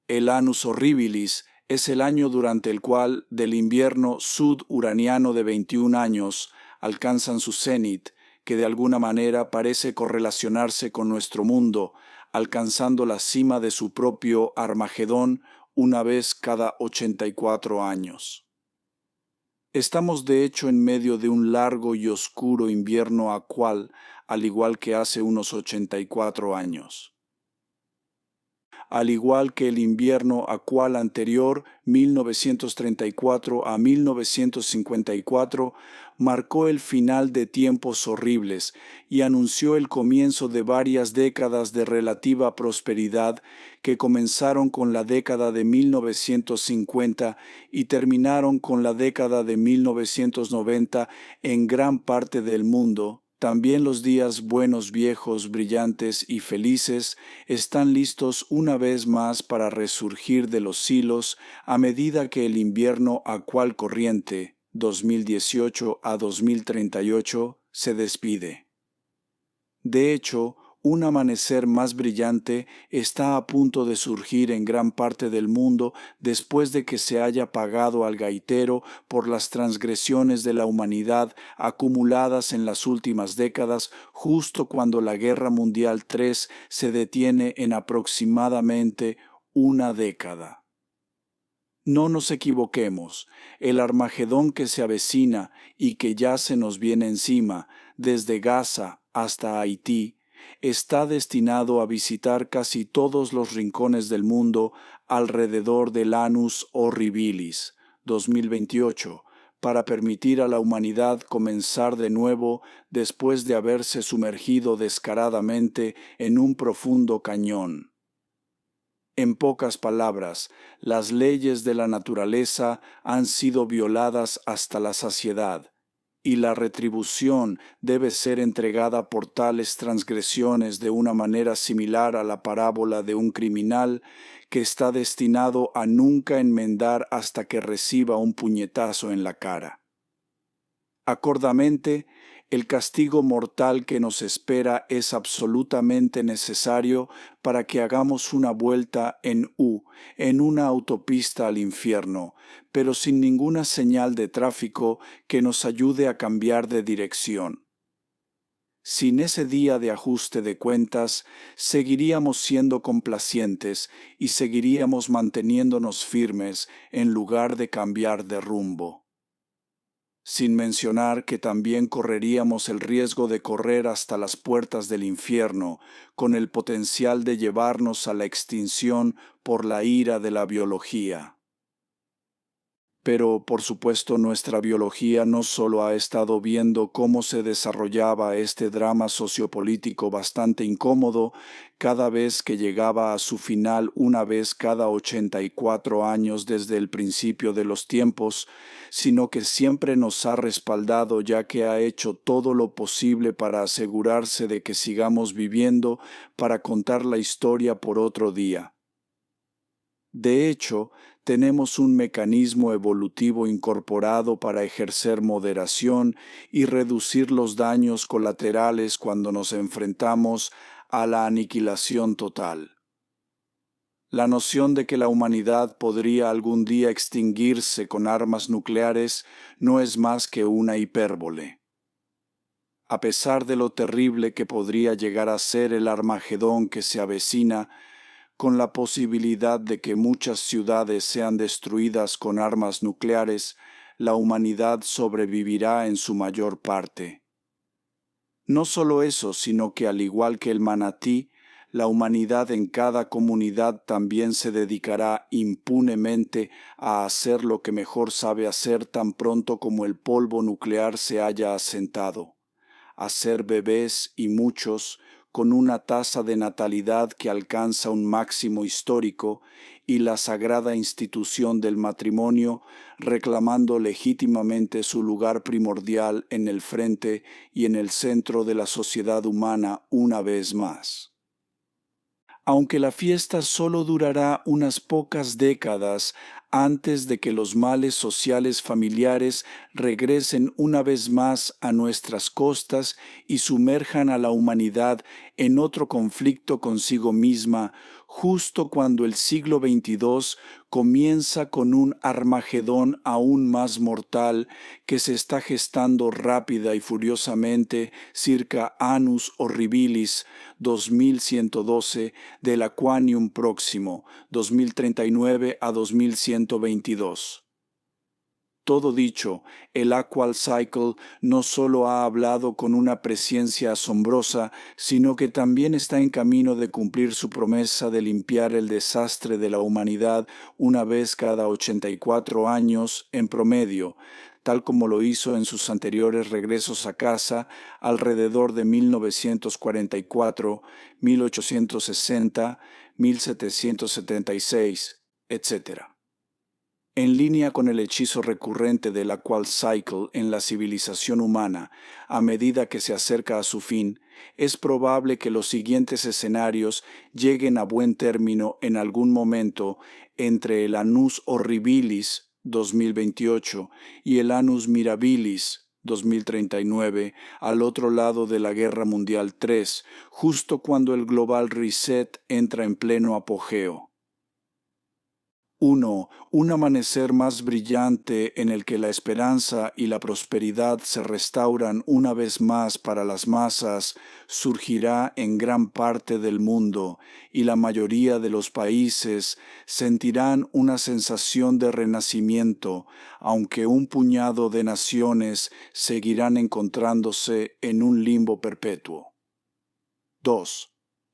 El Annus Horribilis es el año durante el cual del invierno sud-uraniano de 21 años alcanzan su cenit, que de alguna manera parece correlacionarse con nuestro mundo, alcanzando la cima de su propio Armagedón una vez cada 84 años. Estamos de hecho en medio de un largo y oscuro invierno acual, al igual que hace unos 84 años. Al igual que el invierno acual anterior, 1934 a 1954, marcó el final de tiempos horribles y anunció el comienzo de varias décadas de relativa prosperidad que comenzaron con la década de 1950 y terminaron con la década de 1990 en gran parte del mundo. También los días buenos, viejos, brillantes y felices están listos una vez más para resurgir de los hilos a medida que el invierno acual corriente 2018 a 2038 se despide. De hecho, un amanecer más brillante está a punto de surgir en gran parte del mundo después de que se haya apagado al gaitero por las transgresiones de la humanidad acumuladas en las últimas décadas, justo cuando la Guerra Mundial III se detiene en aproximadamente una década. No nos equivoquemos, el Armagedón que se avecina y que ya se nos viene encima, desde Gaza hasta Haití, está destinado a visitar casi todos los rincones del mundo alrededor del Annus Horribilis 2028, para permitir a la humanidad comenzar de nuevo después de haberse sumergido descaradamente en un profundo cañón. En pocas palabras, las leyes de la naturaleza han sido violadas hasta la saciedad, y la retribución debe ser entregada por tales transgresiones de una manera similar a la parábola de un criminal que está destinado a nunca enmendar hasta que reciba un puñetazo en la cara. Acordamente, el castigo mortal que nos espera es absolutamente necesario para que hagamos una vuelta en U, en una autopista al infierno, pero sin ninguna señal de tráfico que nos ayude a cambiar de dirección. Sin ese día de ajuste de cuentas, seguiríamos siendo complacientes y seguiríamos manteniéndonos firmes en lugar de cambiar de rumbo. Sin mencionar que también correríamos el riesgo de correr hasta las puertas del infierno, con el potencial de llevarnos a la extinción por la ira de la biología. Pero, por supuesto, nuestra biología no solo ha estado viendo cómo se desarrollaba este drama sociopolítico bastante incómodo cada vez que llegaba a su final una vez cada 84 años desde el principio de los tiempos, sino que siempre nos ha respaldado ya que ha hecho todo lo posible para asegurarse de que sigamos viviendo para contar la historia por otro día. De hecho, tenemos un mecanismo evolutivo incorporado para ejercer moderación y reducir los daños colaterales cuando nos enfrentamos a la aniquilación total. La noción de que la humanidad podría algún día extinguirse con armas nucleares no es más que una hipérbole. A pesar de lo terrible que podría llegar a ser el Armagedón que se avecina, con la posibilidad de que muchas ciudades sean destruidas con armas nucleares, la humanidad sobrevivirá en su mayor parte. No solo eso, sino que al igual que el manatí, la humanidad en cada comunidad también se dedicará impunemente a hacer lo que mejor sabe hacer tan pronto como el polvo nuclear se haya asentado. a ser bebés y muchos, con una tasa de natalidad que alcanza un máximo histórico, y la sagrada institución del matrimonio reclamando legítimamente su lugar primordial en el frente y en el centro de la sociedad humana una vez más. Aunque la fiesta solo durará unas pocas décadas antes de que los males sociales familiares regresen una vez más a nuestras costas y sumerjan a la humanidad en otro conflicto consigo misma, justo cuando el siglo XXII comienza con un Armagedón aún más mortal que se está gestando rápida y furiosamente circa Annus Horribilis 2112 del Aquanium próximo 2039 a 2122. Todo dicho, el Aqual Cycle no solo ha hablado con una presciencia asombrosa, sino que también está en camino de cumplir su promesa de limpiar el desastre de la humanidad una vez cada 84 años en promedio, tal como lo hizo en sus anteriores regresos a casa alrededor de 1944, 1860, 1776, etc. En línea con el hechizo recurrente del Aqual Cycle en la civilización humana, a medida que se acerca a su fin, es probable que los siguientes escenarios lleguen a buen término en algún momento entre el Annus Horribilis 2028 y el Annus Mirabilis 2039, al otro lado de la Guerra Mundial III, justo cuando el Global Reset entra en pleno apogeo. 1. Un amanecer más brillante en el que la esperanza y la prosperidad se restauran una vez más para las masas surgirá en gran parte del mundo y la mayoría de los países sentirán una sensación de renacimiento, aunque un puñado de naciones seguirán encontrándose en un limbo perpetuo. 2.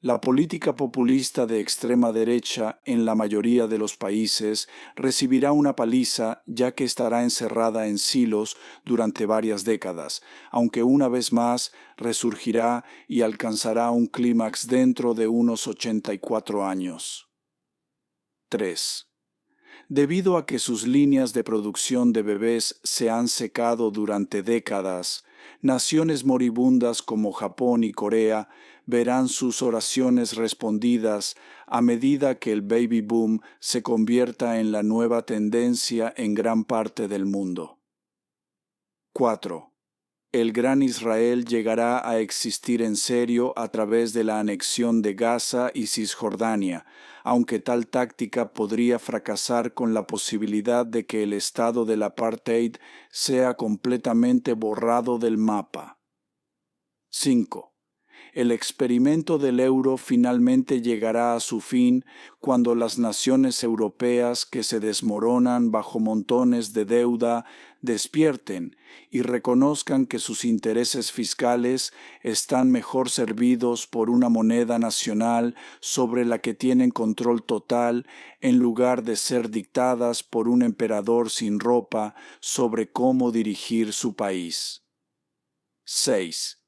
La política populista de extrema derecha en la mayoría de los países recibirá una paliza ya que estará encerrada en silos durante varias décadas, aunque una vez más resurgirá y alcanzará un clímax dentro de unos 84 años. 3. Debido a que sus líneas de producción de bebés se han secado durante décadas, naciones moribundas como Japón y Corea verán sus oraciones respondidas a medida que el baby boom se convierta en la nueva tendencia en gran parte del mundo. 4. El Gran Israel llegará a existir en serio a través de la anexión de Gaza y Cisjordania, aunque tal táctica podría fracasar con la posibilidad de que el estado del apartheid sea completamente borrado del mapa. 5. El experimento del euro finalmente llegará a su fin cuando las naciones europeas que se desmoronan bajo montones de deuda despierten y reconozcan que sus intereses fiscales están mejor servidos por una moneda nacional sobre la que tienen control total en lugar de ser dictadas por un emperador sin ropa sobre cómo dirigir su país. 6.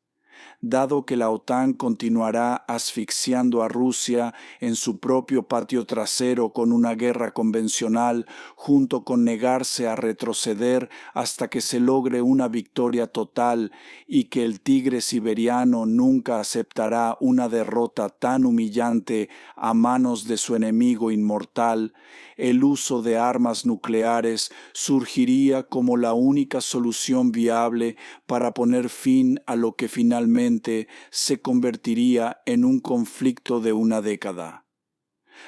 Dado que la OTAN continuará asfixiando a Rusia en su propio patio trasero con una guerra convencional, junto con negarse a retroceder hasta que se logre una victoria total y que el tigre siberiano nunca aceptará una derrota tan humillante a manos de su enemigo inmortal, el uso de armas nucleares surgiría como la única solución viable para poner fin a lo que finalmente se convertiría en un conflicto de una década.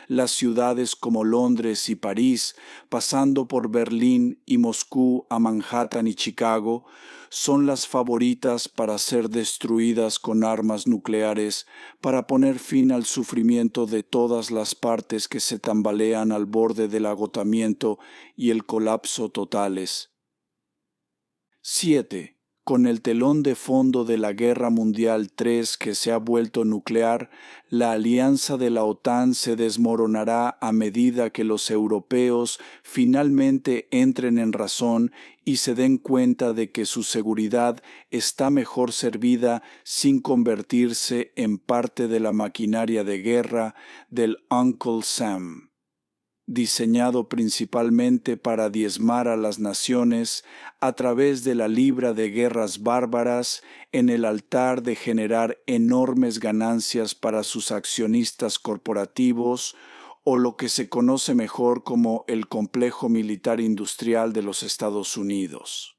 Las ciudades como Londres y París, pasando por Berlín y Moscú a Manhattan y Chicago, son las favoritas para ser destruidas con armas nucleares para poner fin al sufrimiento de todas las partes que se tambalean al borde del agotamiento y el colapso totales. 7. Con el telón de fondo de la Guerra Mundial III que se ha vuelto nuclear, la alianza de la OTAN se desmoronará a medida que los europeos finalmente entren en razón y se den cuenta de que su seguridad está mejor servida sin convertirse en parte de la maquinaria de guerra del Uncle Sam, diseñado principalmente para diezmar a las naciones a través de la libra de guerras bárbaras en el altar de generar enormes ganancias para sus accionistas corporativos, o lo que se conoce mejor como el complejo militar industrial de los Estados Unidos.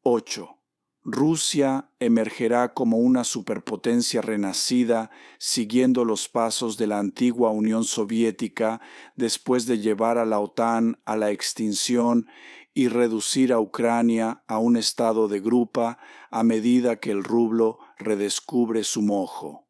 8. Rusia emergerá como una superpotencia renacida siguiendo los pasos de la antigua Unión Soviética después de llevar a la OTAN a la extinción y reducir a Ucrania a un estado de grupa a medida que el rublo redescubre su mojo.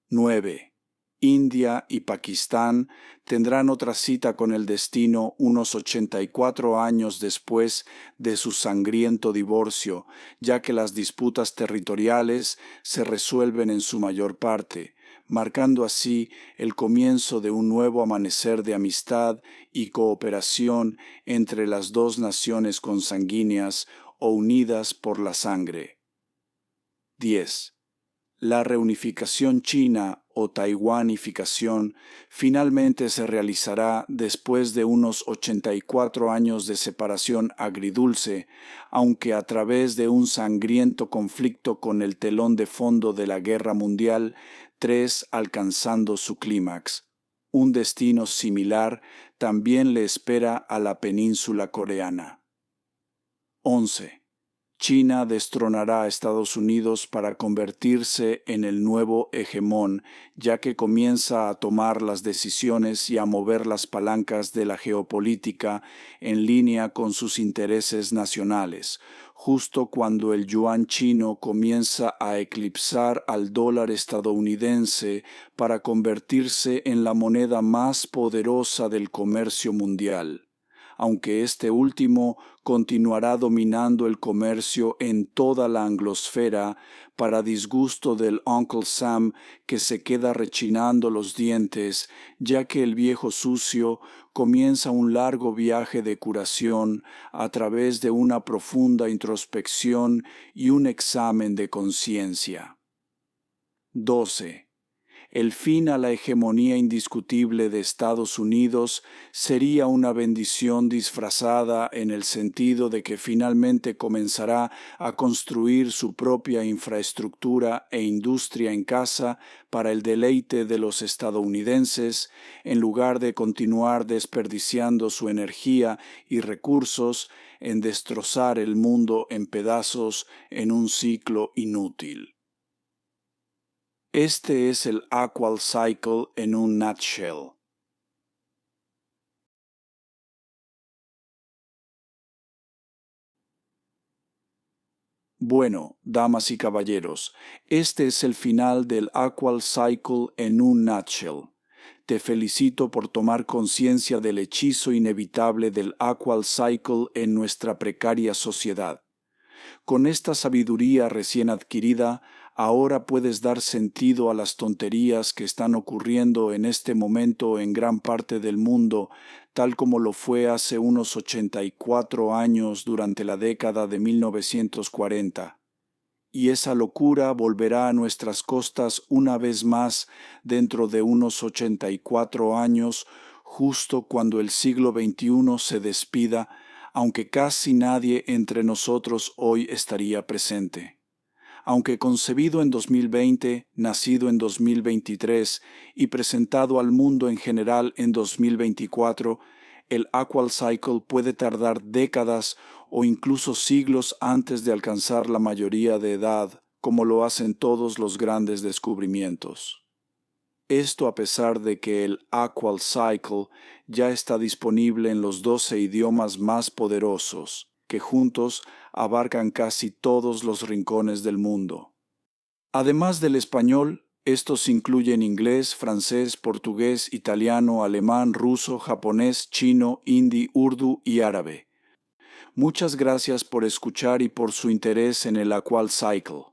9. India y Pakistán tendrán otra cita con el destino unos 84 años después de su sangriento divorcio, ya que las disputas territoriales se resuelven en su mayor parte, marcando así el comienzo de un nuevo amanecer de amistad y cooperación entre las dos naciones consanguíneas o unidas por la sangre. 10. La reunificación china o taiwanificación finalmente se realizará después de unos 84 años de separación agridulce, aunque a través de un sangriento conflicto con el telón de fondo de la Guerra Mundial III alcanzando su clímax. Un destino similar también le espera a la península coreana. 11. China destronará a Estados Unidos para convertirse en el nuevo hegemón, ya que comienza a tomar las decisiones y a mover las palancas de la geopolítica en línea con sus intereses nacionales, justo cuando el yuan chino comienza a eclipsar al dólar estadounidense para convertirse en la moneda más poderosa del comercio mundial, aunque este último continuará dominando el comercio en toda la anglosfera para disgusto del Uncle Sam, que se queda rechinando los dientes, ya que el viejo sucio comienza un largo viaje de curación a través de una profunda introspección y un examen de conciencia. 12. El fin a la hegemonía indiscutible de Estados Unidos sería una bendición disfrazada en el sentido de que finalmente comenzará a construir su propia infraestructura e industria en casa para el deleite de los estadounidenses, en lugar de continuar desperdiciando su energía y recursos en destrozar el mundo en pedazos en un ciclo inútil. Este es el Aqual Cycle en un nutshell. Bueno, damas y caballeros, este es el final del Aqual Cycle en un nutshell. Te felicito por tomar conciencia del hechizo inevitable del Aqual Cycle en nuestra precaria sociedad. Con esta sabiduría recién adquirida, ahora puedes dar sentido a las tonterías que están ocurriendo en este momento en gran parte del mundo, tal como lo fue hace unos 84 años durante la década de 1940. Y esa locura volverá a nuestras costas una vez más dentro de unos 84 años, justo cuando el siglo XXI se despida, aunque casi nadie entre nosotros hoy estaría presente. Aunque concebido en 2020, nacido en 2023 y presentado al mundo en general en 2024, el Aqual Cycle puede tardar décadas o incluso siglos antes de alcanzar la mayoría de edad, como lo hacen todos los grandes descubrimientos. Esto a pesar de que el Aqual Cycle ya está disponible en los 12 idiomas más poderosos, que juntos abarcan casi todos los rincones del mundo. Además del español, estos incluyen inglés, francés, portugués, italiano, alemán, ruso, japonés, chino, hindi, urdu y árabe. Muchas gracias por escuchar y por su interés en el Aqualcycle.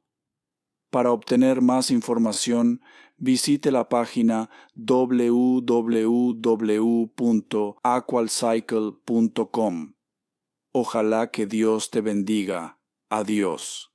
Para obtener más información, visite la página www.aqualcycle.com. Ojalá que Dios te bendiga. Adiós.